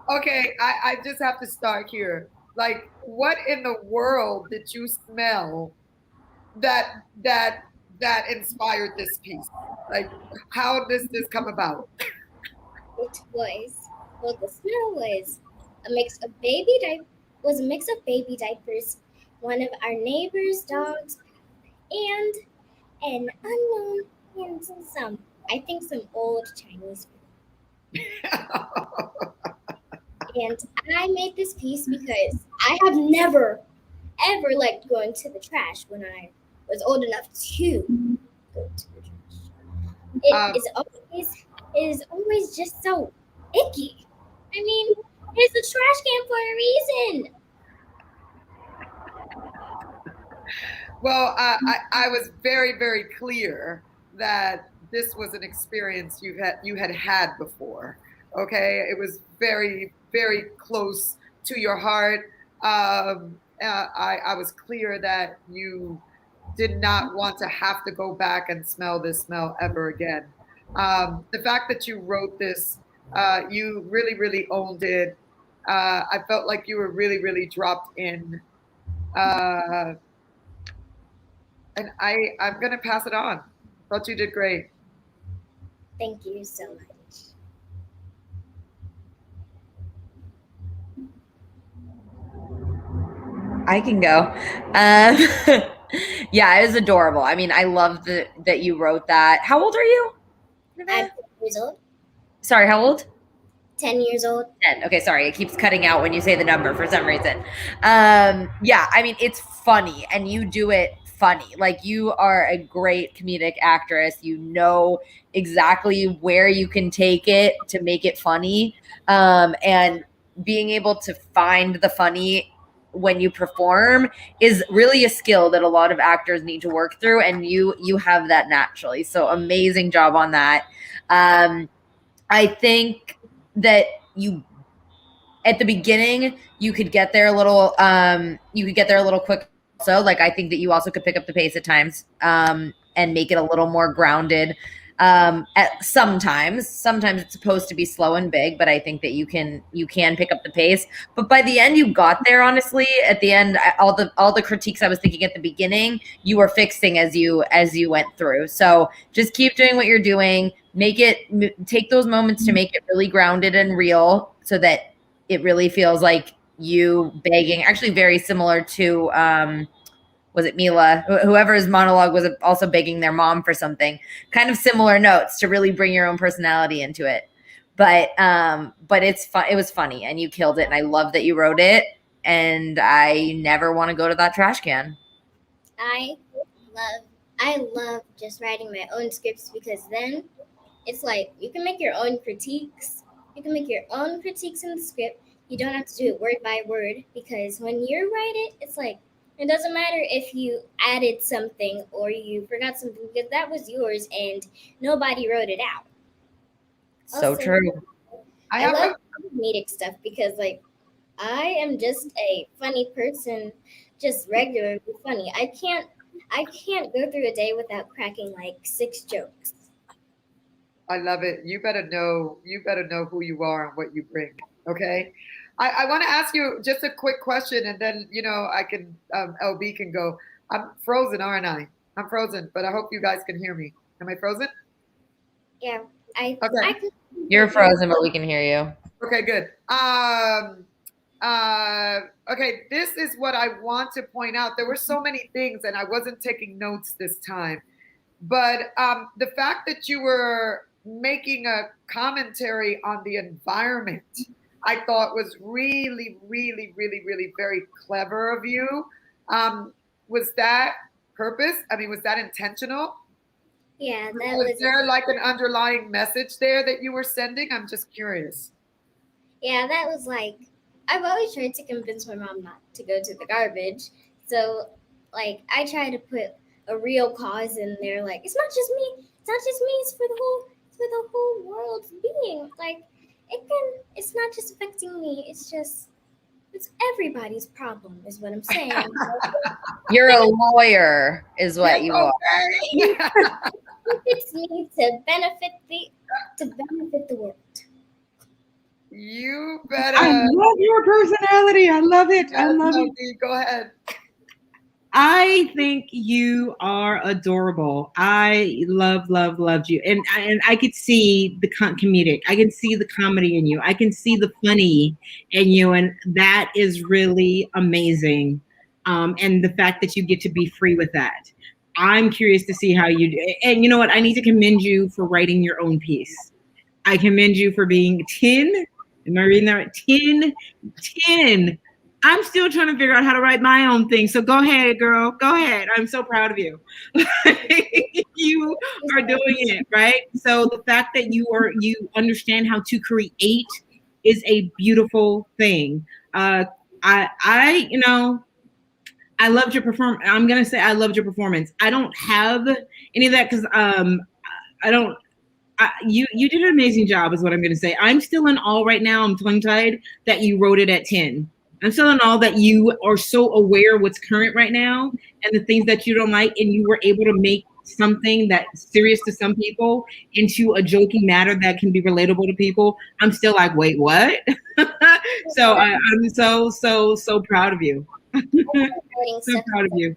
Okay, I just have to start here. Like, what in the world did you smell that inspired this piece? Like, how does this come about? The smell was a mix of baby diapers, one of our neighbor's dogs, and an unknown and some old Chinese food. And I made this piece because I have never ever liked going to the trash when I was old enough to go to the trash. It is always just so icky. I mean, it's a trash can for a reason. Well, I was very, very clear that this was an experience you had before. Okay, it was very, very close to your heart. I was clear that you did not want to have to go back and smell this smell ever again. The fact that you wrote this, you really, really owned it. I felt like you were really, really dropped in. And I'm going to pass it on. Thought you did great. Thank you so much. I can go. Yeah, it was adorable. I mean, I love that you wrote that. How old are you? I'm 10 years old. Sorry, how old? 10 years old. 10. Okay, sorry. It keeps cutting out when you say the number for some reason. Yeah, I mean, it's funny and you do it funny. Like you are a great comedic actress. You know exactly where you can take it to make it funny. And being able to find the funny when you perform is really a skill that a lot of actors need to work through, and you have that naturally. So amazing job on that. I think that you at the beginning you could get there a little quick. So like I think that you also could pick up the pace at times and make it a little more grounded. At sometimes it's supposed to be slow and big, but I think that you can pick up the pace. But by the end you got there. Honestly, at the end, all the critiques I was thinking at the beginning you were fixing as you went through. So just keep doing what you're doing. Take those moments to make it really grounded and real, so that it really feels like you begging. Actually, very similar to was it Mila? Whoever's monologue was also begging their mom for something. Kind of similar notes to really bring your own personality into it. But it's fun. It was funny, and you killed it. And I love that you wrote it. And I never want to go to that trash can. I love just writing my own scripts, because then it's like you can make your own critiques. You can make your own critiques in the script. You don't have to do it word by word, because when you write it, it's like it doesn't matter if you added something or you forgot something, because that was yours and nobody wrote it out. So Also, true. I love comedic stuff, because like I am just a funny person, just regularly funny. I can't go through a day without cracking like 6 jokes. I love it. You better know who you are and what you bring. Okay. I want to ask you just a quick question, and then I can LB can go. I'm frozen, aren't I? I'm frozen, but I hope you guys can hear me. Am I frozen? Yeah, Okay. You're frozen, but we can hear you. Okay, good. Okay, this is what I want to point out. There were so many things, and I wasn't taking notes this time. But the fact that you were making a commentary on the environment, I thought was really, really, really, really very clever of you. Was that purpose? I mean, was that intentional? Yeah, that was there like an underlying message there that you were sending? I'm just curious. Yeah, that was like, I've always tried to convince my mom not to go to the garbage. So, like, I try to put a real cause in there. Like, it's not just me. It's not just me. It's for the whole world's being. Like, it's not just affecting me. It's everybody's problem, is what I'm saying. You're a lawyer, is what you are. It's me to benefit the world. You better. I love your personality. I love it. I love it. Go ahead. I think you are adorable. I loved you, and I could see the comedic. I can see the comedy in you. I can see the funny in you, and that is really amazing. And the fact that you get to be free with that, I'm curious to see how you do. And you know what? I need to commend you for writing your own piece. I commend you for being 10. Am I reading that right? 10. I'm still trying to figure out how to write my own thing. So go ahead, girl. Go ahead. I'm so proud of you. You are doing it, right? So the fact that you understand how to create is a beautiful thing. I loved your performance. I'm gonna say I loved your performance. I don't have any of that because you did an amazing job, is what I'm going to say. I'm still in awe right now. I'm tongue-tied that you wrote it at 10. I'm still in awe that you are so aware of what's current right now and the things that you don't like, and you were able to make something that's serious to some people into a joking matter that can be relatable to people. I'm still like, wait, what? So I'm so proud of you. So proud of you.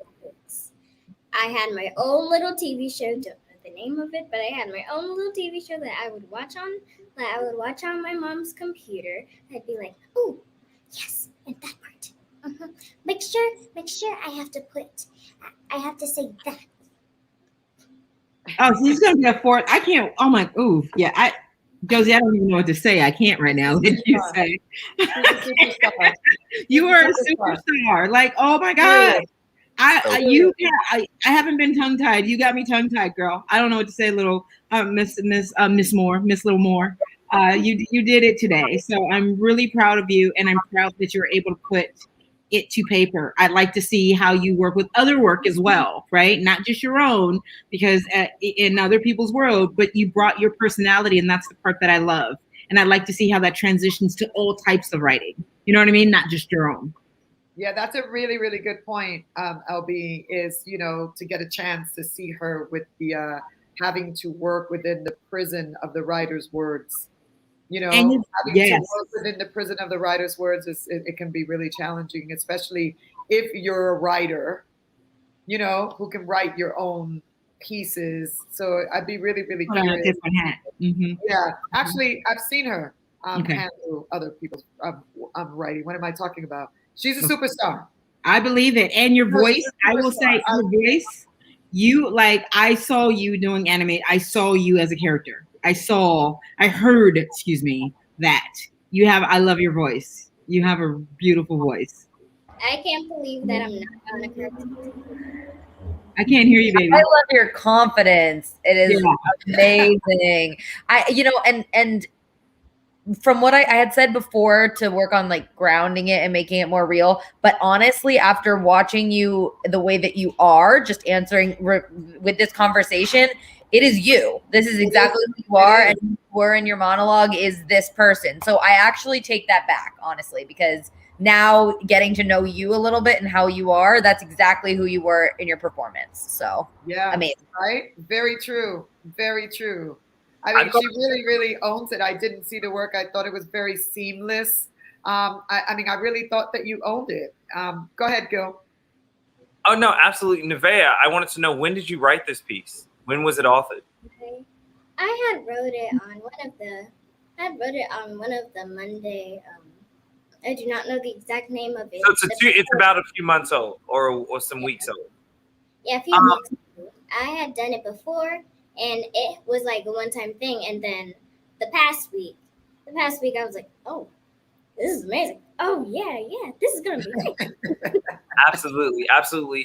I had my own little TV show. Don't know the name of it, but I had my own little TV show that I would watch on my mom's computer. I'd be like, oh, yes, and that part. Make sure I have to say that. Oh, so he's gonna be a fourth. I can't. Oh my. Ooh, yeah. Josie, I don't even know what to say. I can't right now. What you say? She's a superstar. You are a superstar. Like, oh my God. I haven't been tongue tied. You got me tongue tied, girl. I don't know what to say, little Miss Little Moore. You did it today. So I'm really proud of you, and I'm proud that you're able to put it to paper. I'd like to see how you work with other work as well, right? Not just your own, because in other people's world, but you brought your personality, and that's the part that I love. And I'd like to see how that transitions to all types of writing. You know what I mean? Not just your own. Yeah, that's a really, really good point, LB, is, to get a chance to see her with the having to work within the prison of the writer's words. Having to work within the prison of the writer's words, it can be really challenging, especially if you're a writer, who can write your own pieces. So I'd be really, really curious. A different hat. Mm-hmm. Yeah, actually, I've seen her handle other people's writing. What am I talking about? She's a superstar. I believe it. And your voice, I will say, your voice, I saw you doing anime. I saw you as a character. I heard, that you have, I love your voice. You have a beautiful voice. I can't believe that I'm not on a character. I can't hear you, baby. I love your confidence. It is amazing. And from what I had said before, to work on like grounding it and making it more real. But honestly, after watching you the way that you are, just answering with this conversation, it is you. This is exactly who you are. And who you were in your monologue is this person. So I actually take that back, honestly, because now getting to know you a little bit and how you are, that's exactly who you were in your performance. So yeah, amazing. Right? Very true. Very true. I mean, she really, really owns it. I didn't see the work. I thought it was very seamless. I really thought that you owned it. Go ahead, Gil. Oh, no, absolutely. Nevaeh, I wanted to know, when did you write this piece? When was it authored? Okay. I had wrote it on one of the Monday. I do not know the exact name of it. So it's about a few months old or some weeks old. Yeah, a few weeks old. I had done it before, and it was like a one-time thing. And then the past week I was like, oh, this is amazing. Oh yeah, this is gonna be great. Absolutely.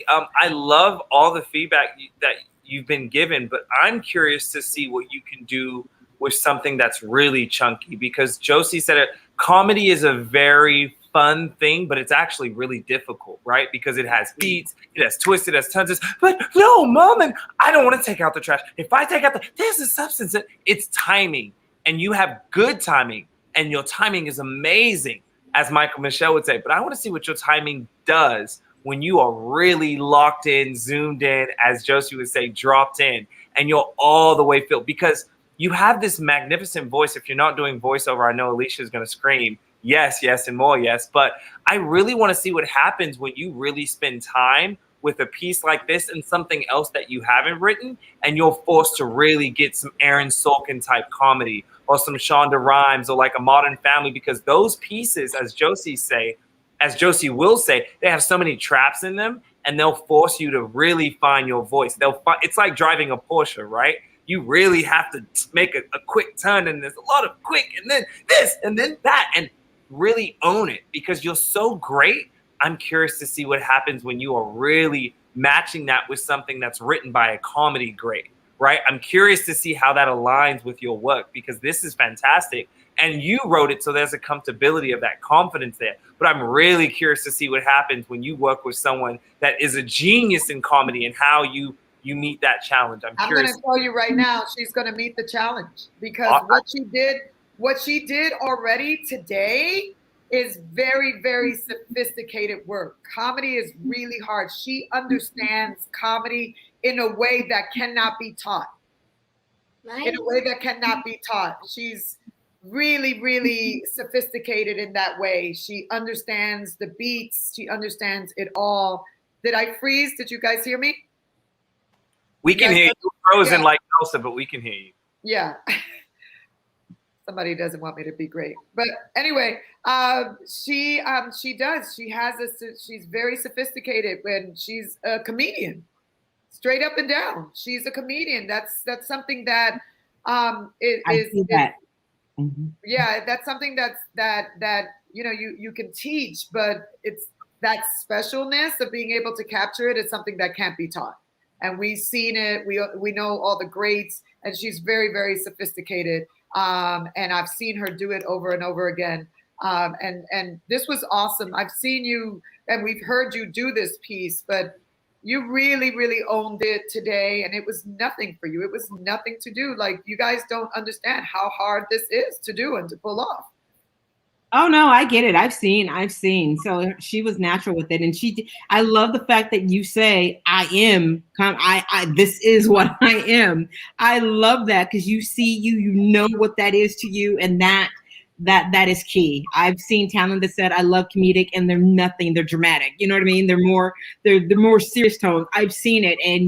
I love all the feedback that you've been given, but I'm curious to see what you can do with something that's really chunky, because Josie said it. Comedy is a very fun thing, but it's actually really difficult, right? Because it has beats, it has twists, it has tons of, but no, Mom, and I don't want to take out the trash. If I take out there's a substance, it's timing, and you have good timing, and your timing is amazing, as Michael Michelle would say. But I want to see what your timing does when you are really locked in, zoomed in, as Josie would say, dropped in, and you're all the way filled, because you have this magnificent voice. If you're not doing voiceover, I know Alicia is going to scream, yes, and more yes. But I really want to see what happens when you really spend time with a piece like this and something else that you haven't written, and you're forced to really get some Aaron Sorkin type comedy or some Shonda Rhimes or like a Modern Family, because those pieces, as Josie will say, they have so many traps in them, and they'll force you to really find your voice. It's like driving a Porsche, right? You really have to make a quick turn, and there's a lot of quick, and then this, and then that, and really own it, because you're so great. I'm curious to see what happens when you are really matching that with something that's written by a comedy great, right? I'm curious to see how that aligns with your work, because this is fantastic. And you wrote it, so there's a comfortability of that confidence there. But I'm really curious to see what happens when you work with someone that is a genius in comedy, and how you meet that challenge. I'm curious. Going to tell you right now, she's going to meet the challenge, because what she did already today is very, very sophisticated work. Comedy is really hard. She understands comedy in a way that cannot be taught. She's really, really sophisticated in that way. She understands the beats. She understands it all. Did I freeze? Did you guys hear me? We can hear you. Frozen like Elsa, but we can hear you. Yeah. Somebody doesn't want me to be great, but anyway, she does. She has this. She's very sophisticated when she's a comedian, straight up and down. She's a comedian. That's something that I see that. yeah, that's something that you know you can teach, but it's that specialness of being able to capture it is something that can't be taught. And we've seen it. We know all the greats, and she's very, very sophisticated. And I've seen her do it over and over again. And this was awesome. I've seen you, and we've heard you do this piece, but you really, really owned it today. And it was nothing for you. It was nothing to do. Like, you guys don't understand how hard this is to do and to pull off. Oh no, I get it. I've seen. So she was natural with it, and I love the fact that you say, "I am." This is what I am. I love that because you see, you know what that is to you, and that is key. I've seen talent that said, "I love comedic," and they're nothing. They're dramatic. You know what I mean? They're more serious tones. I've seen it, and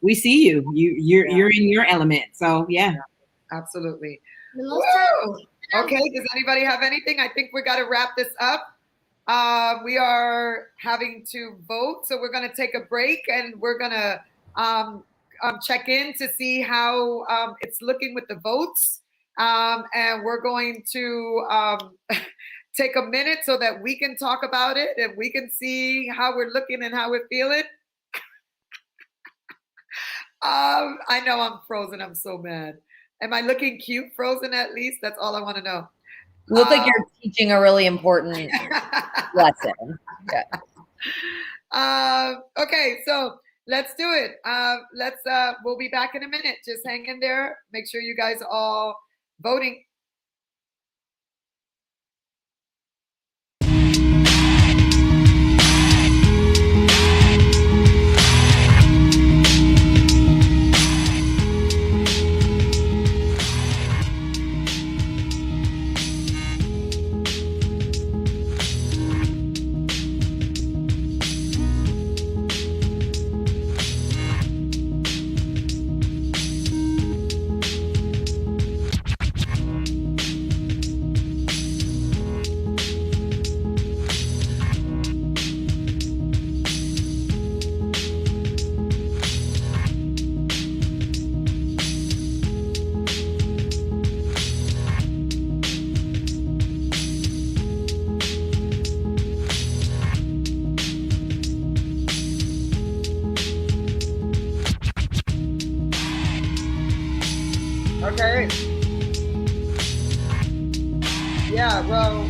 we see you. You're in your element. So yeah. Absolutely. The most time- Okay, does anybody have anything? I think we got to wrap this up. We are having to vote, so we're going to take a break, and we're going to check in to see how it's looking with the votes. And we're going to take a minute so that we can talk about it and we can see how we're looking and how we're feeling. I know I'm frozen. I'm so mad. Am I looking cute frozen at least? That's all I want to know. You look like you're teaching a really important lesson. Yeah. Okay, so let's do it. We'll be back in a minute. Just hang in there. Make sure you guys are all voting. Okay. Yeah, well,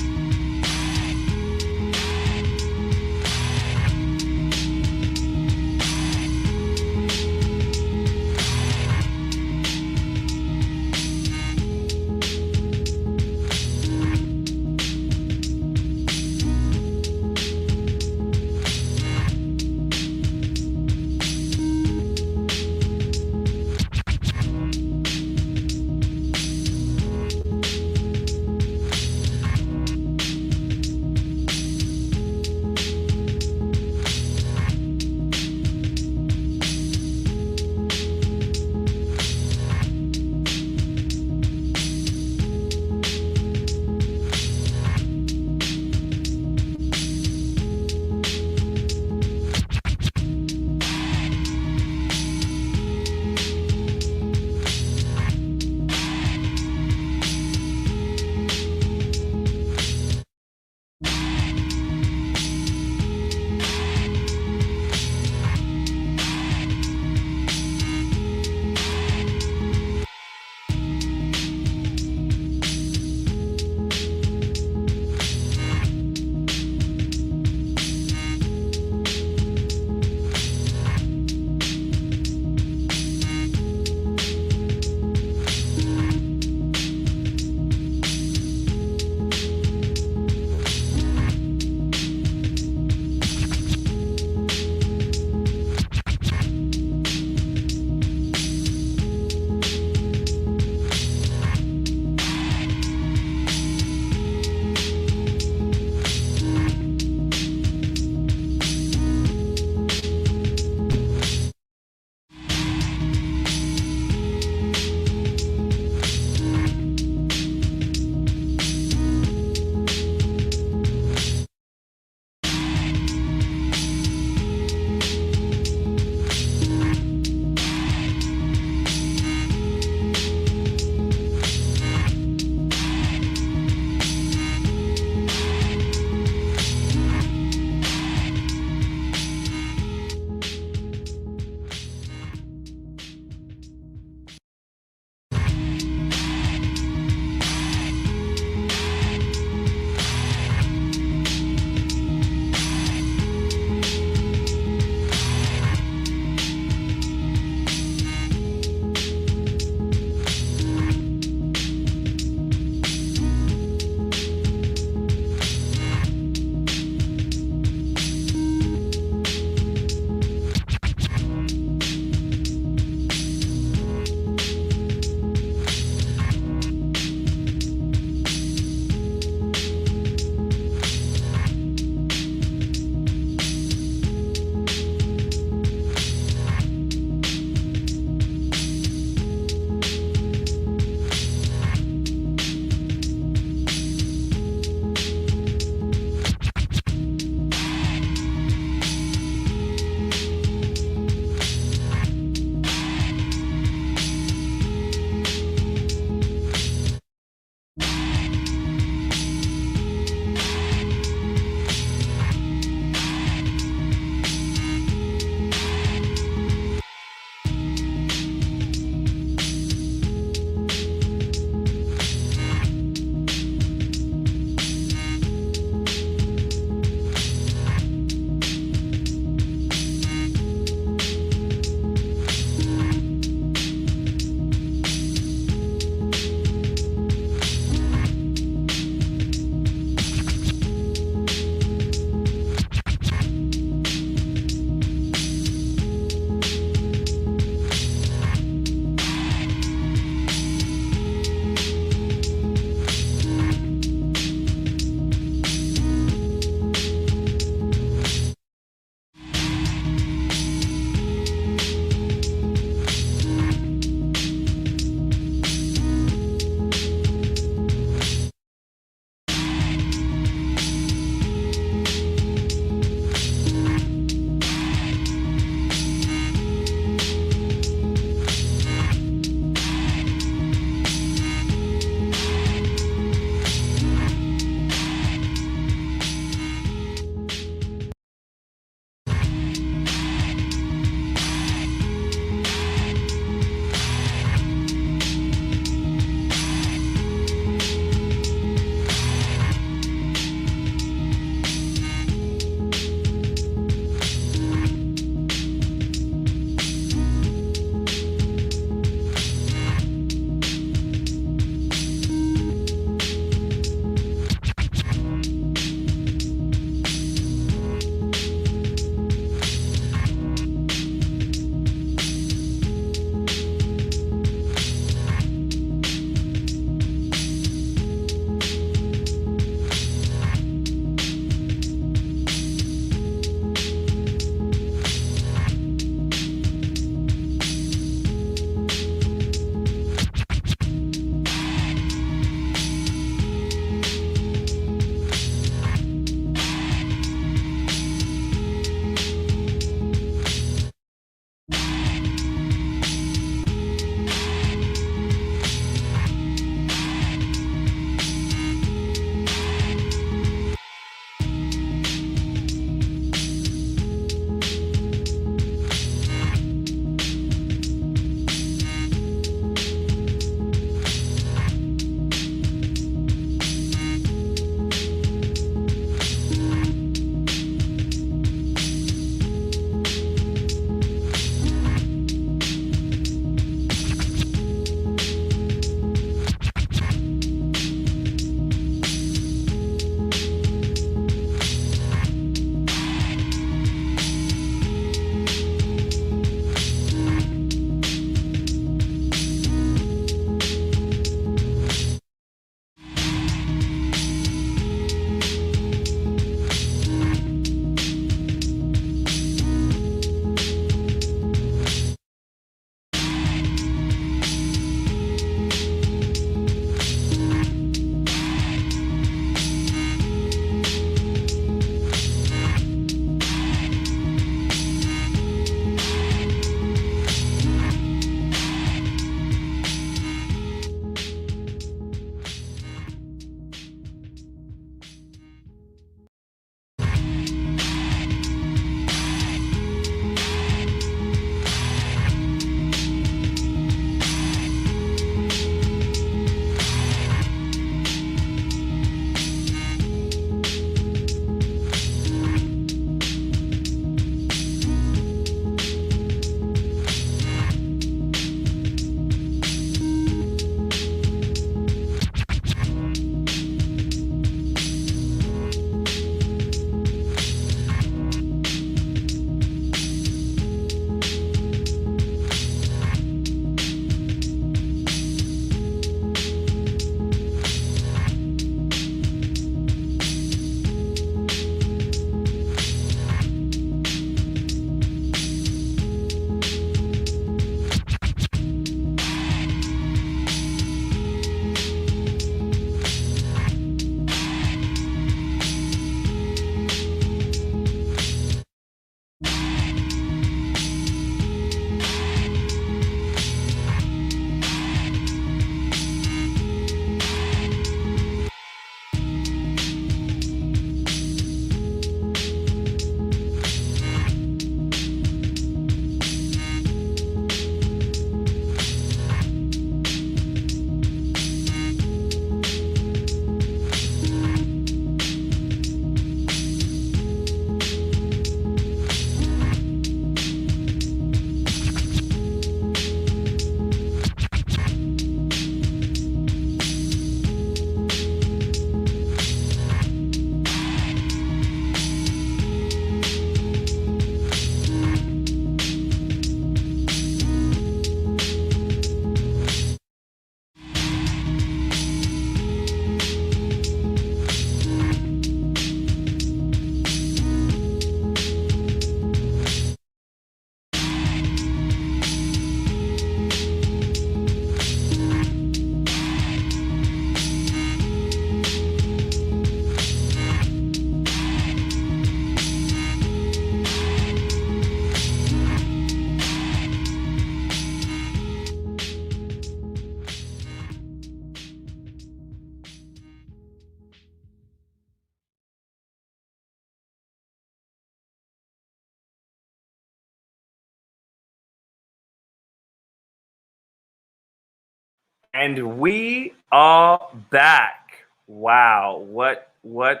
And we are back. Wow. What? I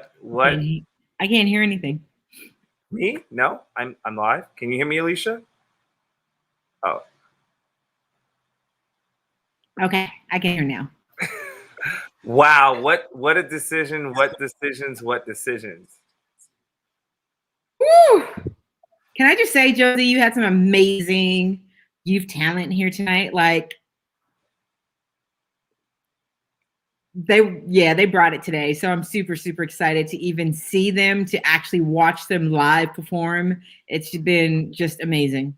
can't hear anything. Me? No, I'm live. Can you hear me, Alicia? Oh. Okay, I can hear now. Wow. What a decision. What decisions. Woo! Can I just say, Josie, you had some amazing youth talent here tonight. Like they brought it today. So I'm super, super excited to even see them, to actually watch them live perform. It's been just amazing.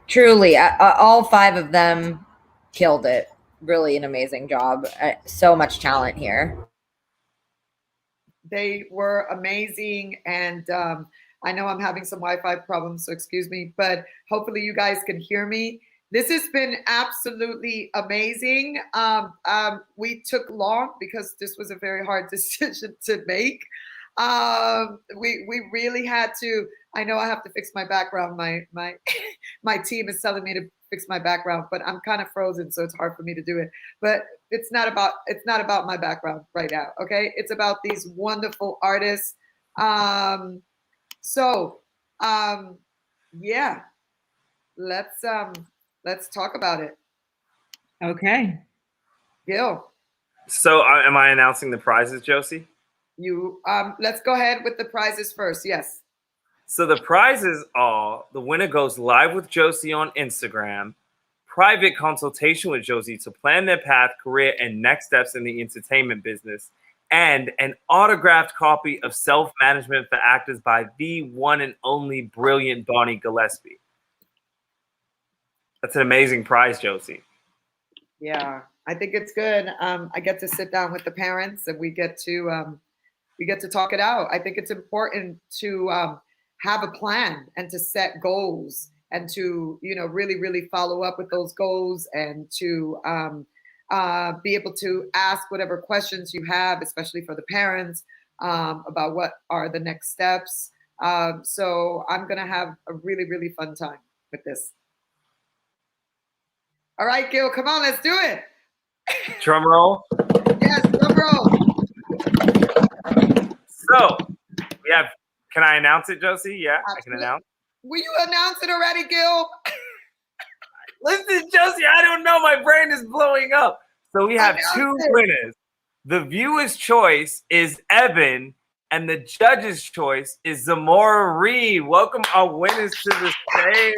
Truly, all 5 of them killed it. Really an amazing job. So much talent here. They were amazing, and I know I'm having some Wi-Fi problems, so excuse me, but hopefully you guys can hear me. This has been absolutely amazing. We took long because this was a very hard decision to make. We really had to. I know I have to fix my background. My team is telling me to fix my background, but I'm kind of frozen, so it's hard for me to do it. But it's not about my background right now. Okay, it's about these wonderful artists. Yeah, let's talk about it. Okay, Gil. So am I announcing the prizes, Josie? You let's go ahead with the prizes first. Yes. So the prizes are: the winner goes live with Josie on Instagram, private consultation with Josie to plan their path, career, and next steps in the entertainment business, and an autographed copy of Self-Management for Actors by the one and only brilliant Bonnie Gillespie. That's an amazing prize, Josie. Yeah, I think it's good. I get to sit down with the parents, and we get to talk it out. I think it's important to have a plan and to set goals, and to really, really follow up with those goals, and to be able to ask whatever questions you have, especially for the parents, about what are the next steps. So I'm gonna have a really, really fun time with this. All right, Gil, come on, let's do it. Drum roll. Yes, drum roll. So we have. Can I announce it, Josie? Yeah, I can announce. Will you announce it already, Gil? Listen, Josie, I don't know. My brain is blowing up. So we have 2 winners. The viewer's choice is Evan, and the judge's choice is Zamora Reed. Welcome our winners to the stage.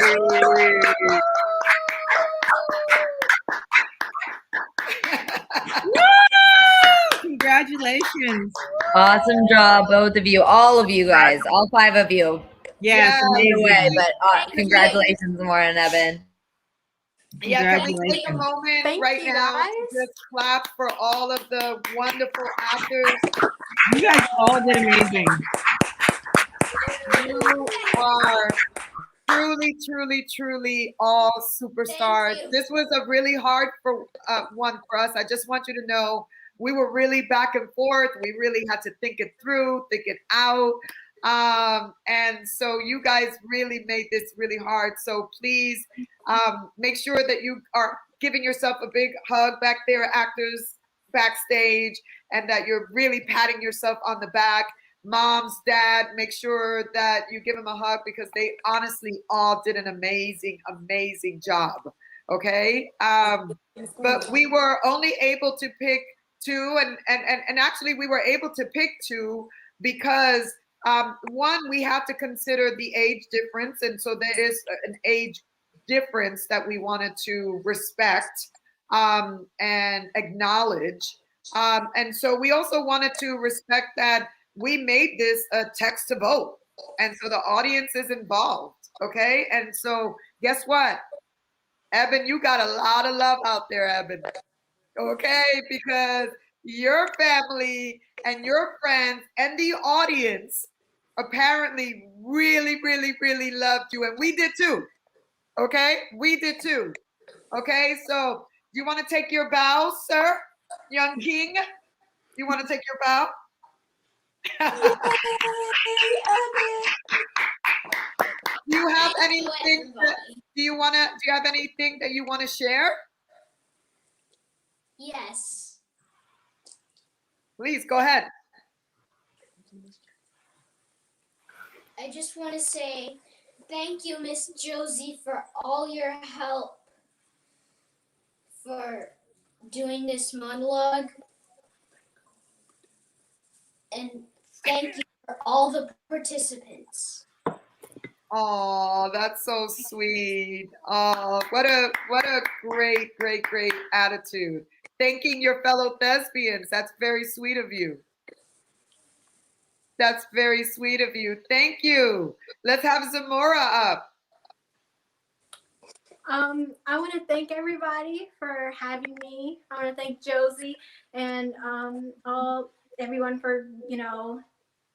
congratulations! Awesome job, both of you, all of you guys, all 5 of you. Yes, way, but congratulations, Zamora and Evan. Yeah, can we take a moment right now to just clap for all of the wonderful actors? You guys all did amazing. You are truly, truly, truly all superstars. This was a really hard one for us. I just want you to know we were really back and forth. We really had to think it through, think it out. And so you guys really made this really hard. So please make sure that you are giving yourself a big hug back there, actors backstage, and that you're really patting yourself on the back. Moms, dad, make sure that you give them a hug, because they honestly all did an amazing, amazing job. Okay. But we were only able to pick 2, and actually we were able to pick 2 because one, we have to consider the age difference, and so there is an age difference that we wanted to respect and acknowledge. And so we also wanted to respect that we made this a text to vote, and so the audience is involved. Okay, and so guess what, Evan, you got a lot of love out there, Evan. Okay, because your family and your friends and the audience apparently really, really, really loved you, and we did too. Okay, we did too. Okay, so do you want to take your bow, sir, young king? You want to take your bow? Do you have anything? Do you have anything that you want to share? Yes. Please go ahead. I just want to say thank you, Miss Josie, for all your help for doing this monologue. And thank you for all the participants. Oh, that's so sweet. Oh, what a great attitude. Thanking your fellow thespians. That's very sweet of you. That's very sweet of you. Thank you. Let's have Zamora up. I want to thank everybody for having me. I want to thank Josie and everyone for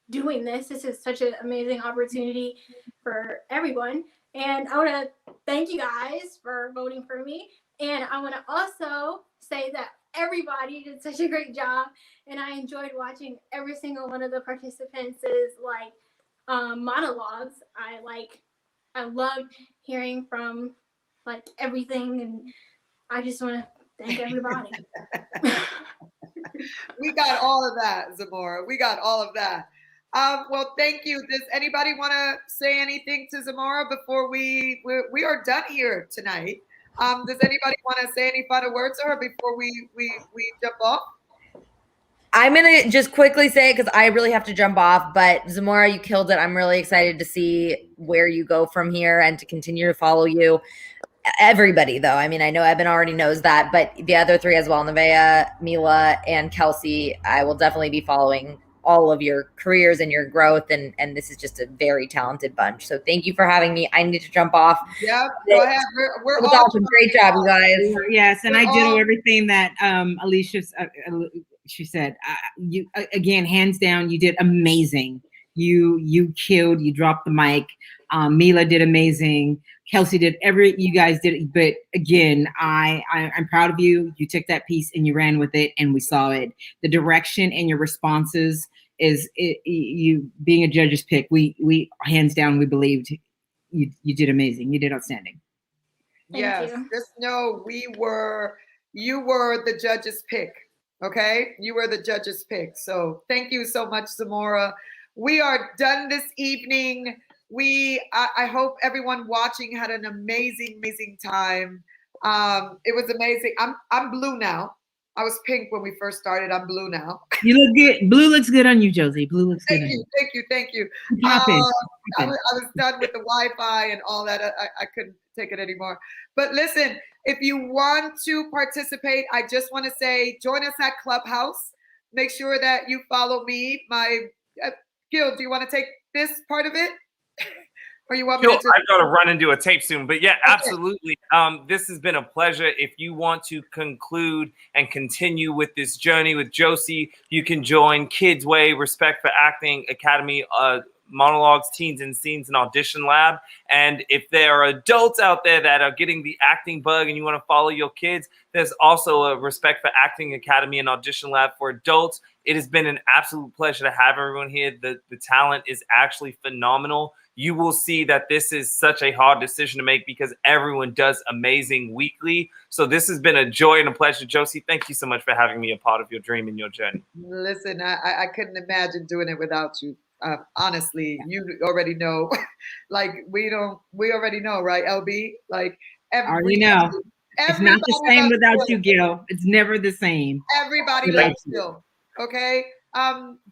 doing this. This is such an amazing opportunity for everyone, and I want to thank you guys for voting for me. And I want to also say that everybody did such a great job, and I enjoyed watching every single one of the participants' monologues. I loved hearing from everything, and I just want to thank everybody. We got all of that, Zamora. We got all of that. Well, thank you. Does anybody want to say anything to Zamora before we are done here tonight? Does anybody want to say any final words to her before we jump off? I'm going to just quickly say it because I really have to jump off, but Zamora, you killed it. I'm really excited to see where you go from here and to continue to follow you. Everybody, though. I mean, I know Eben already knows that, but the other three as well, Nevaeh, Mila, and Kelsey, I will definitely be following all of your careers and your growth, and this is just a very talented bunch. So thank you for having me. I need to jump off. Yeah, go ahead. We're all awesome. Great job, you guys. Yes, and I ditto everything that Alicia she said. You again, hands down, you did amazing. You killed. You dropped the mic. Mila did amazing. Kelsey did you guys did it. But again, I'm proud of you. You took that piece and you ran with it, and we saw it. The direction and your responses you being a judge's pick. We hands down, we believed you did amazing. You did outstanding. Yes, just know you were the judge's pick. Okay, you were the judge's pick. So thank you so much, Zamora. We are done this evening. I hope everyone watching had an amazing time. It was amazing. I'm blue now. I was pink when we first started. I'm blue now. You look good. Blue looks good on you, Josie. Blue looks good. Thank you. I was done with the Wi-Fi and all that. I couldn't take it anymore. But listen, if you want to participate, I just want to say, join us at Clubhouse. Make sure that you follow me. Gil, do you want to take this part of it? Or you want me to I've got to run and do a tape soon. But yeah, absolutely. This has been a pleasure. If you want to conclude and continue with this journey with Josie, you can join Kids Way, Respect for Acting Academy, Monologues, Teens and Scenes, and Audition Lab. And if there are adults out there that are getting the acting bug and you want to follow your kids, there's also a Respect for Acting Academy and Audition Lab for adults. It has been an absolute pleasure to have everyone here. The talent is actually phenomenal. You will see that this is such a hard decision to make because everyone does amazing weekly. So this has been a joy and a pleasure. Josie, thank you so much for having me a part of your dream and your journey. Listen, I couldn't imagine doing it without you. Honestly, you already know. We already know, right, LB? Already know. It's not the same without you, Gil. It's never the same. Everybody loves Gil. Okay.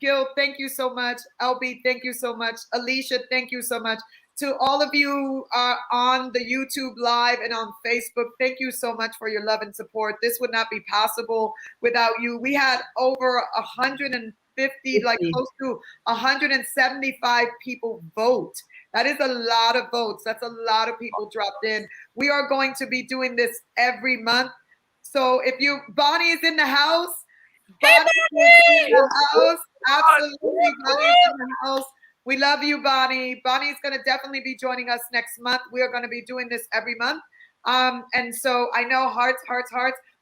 Gil, thank you so much. LB, thank you so much. Alicia, thank you so much. To all of you on the YouTube Live and on Facebook, thank you so much for your love and support. This would not be possible without you. We had over 150, close to 175 people vote. That is a lot of votes. That's a lot of people dropped in. We are going to be doing this every month. So if Bonnie is in the house. Bonnie is in the house. Absolutely, Bonnie is in the house. We love you, Bonnie. Bonnie's going to definitely be joining us next month. We are going to be doing this every month. And so I know hearts.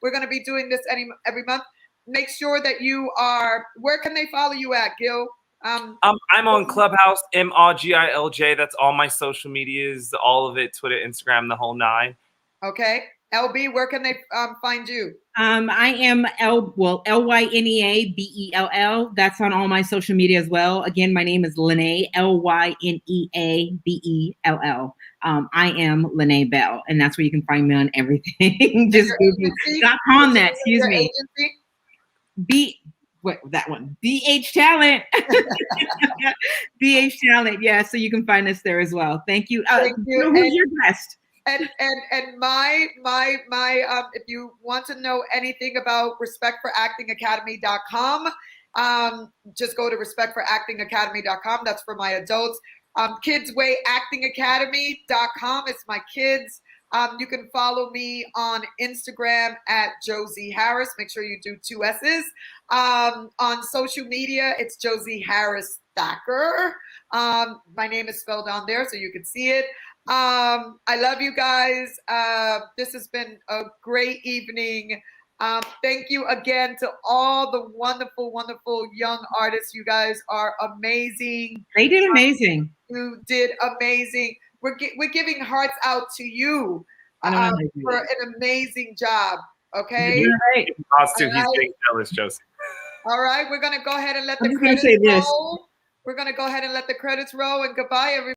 We're going to be doing this every month. Make sure that you are. Where can they follow you at, Gil? I'm on Clubhouse, MRGILJ. That's all my social medias, all of it, Twitter, Instagram, the whole nine. Okay. LB, where can they find you? I am LYNEABELL. That's on all my social media as well. Again, my name is Lene, LYNEABELL. I am Lene Bell, and that's where you can find me on everything. Just Google. Stop on that. Excuse me. That one. BH Talent. BH Talent. Yeah, so you can find us there as well. Thank you. Thank you. Who's your guest? And my if you want to know anything about respectforactingacademy.com, just go to respectforactingacademy.com. That's for my adults. Kidswayactingacademy.com. It's my kids. You can follow me on Instagram at Josie Harris. Make sure you do 2 S's. On social media, it's Josie Harris Thacker. My name is spelled on there, so you can see it. I love you guys. This has been a great evening. Thank you again to all the wonderful, wonderful young artists. You guys are amazing. They did amazing. You did amazing. We're giving hearts out to you for an amazing job. Okay. Right. He's being jealous, Josie. All right. We're gonna go ahead and let the credits roll. We're gonna go ahead and let the credits roll. And goodbye, everybody.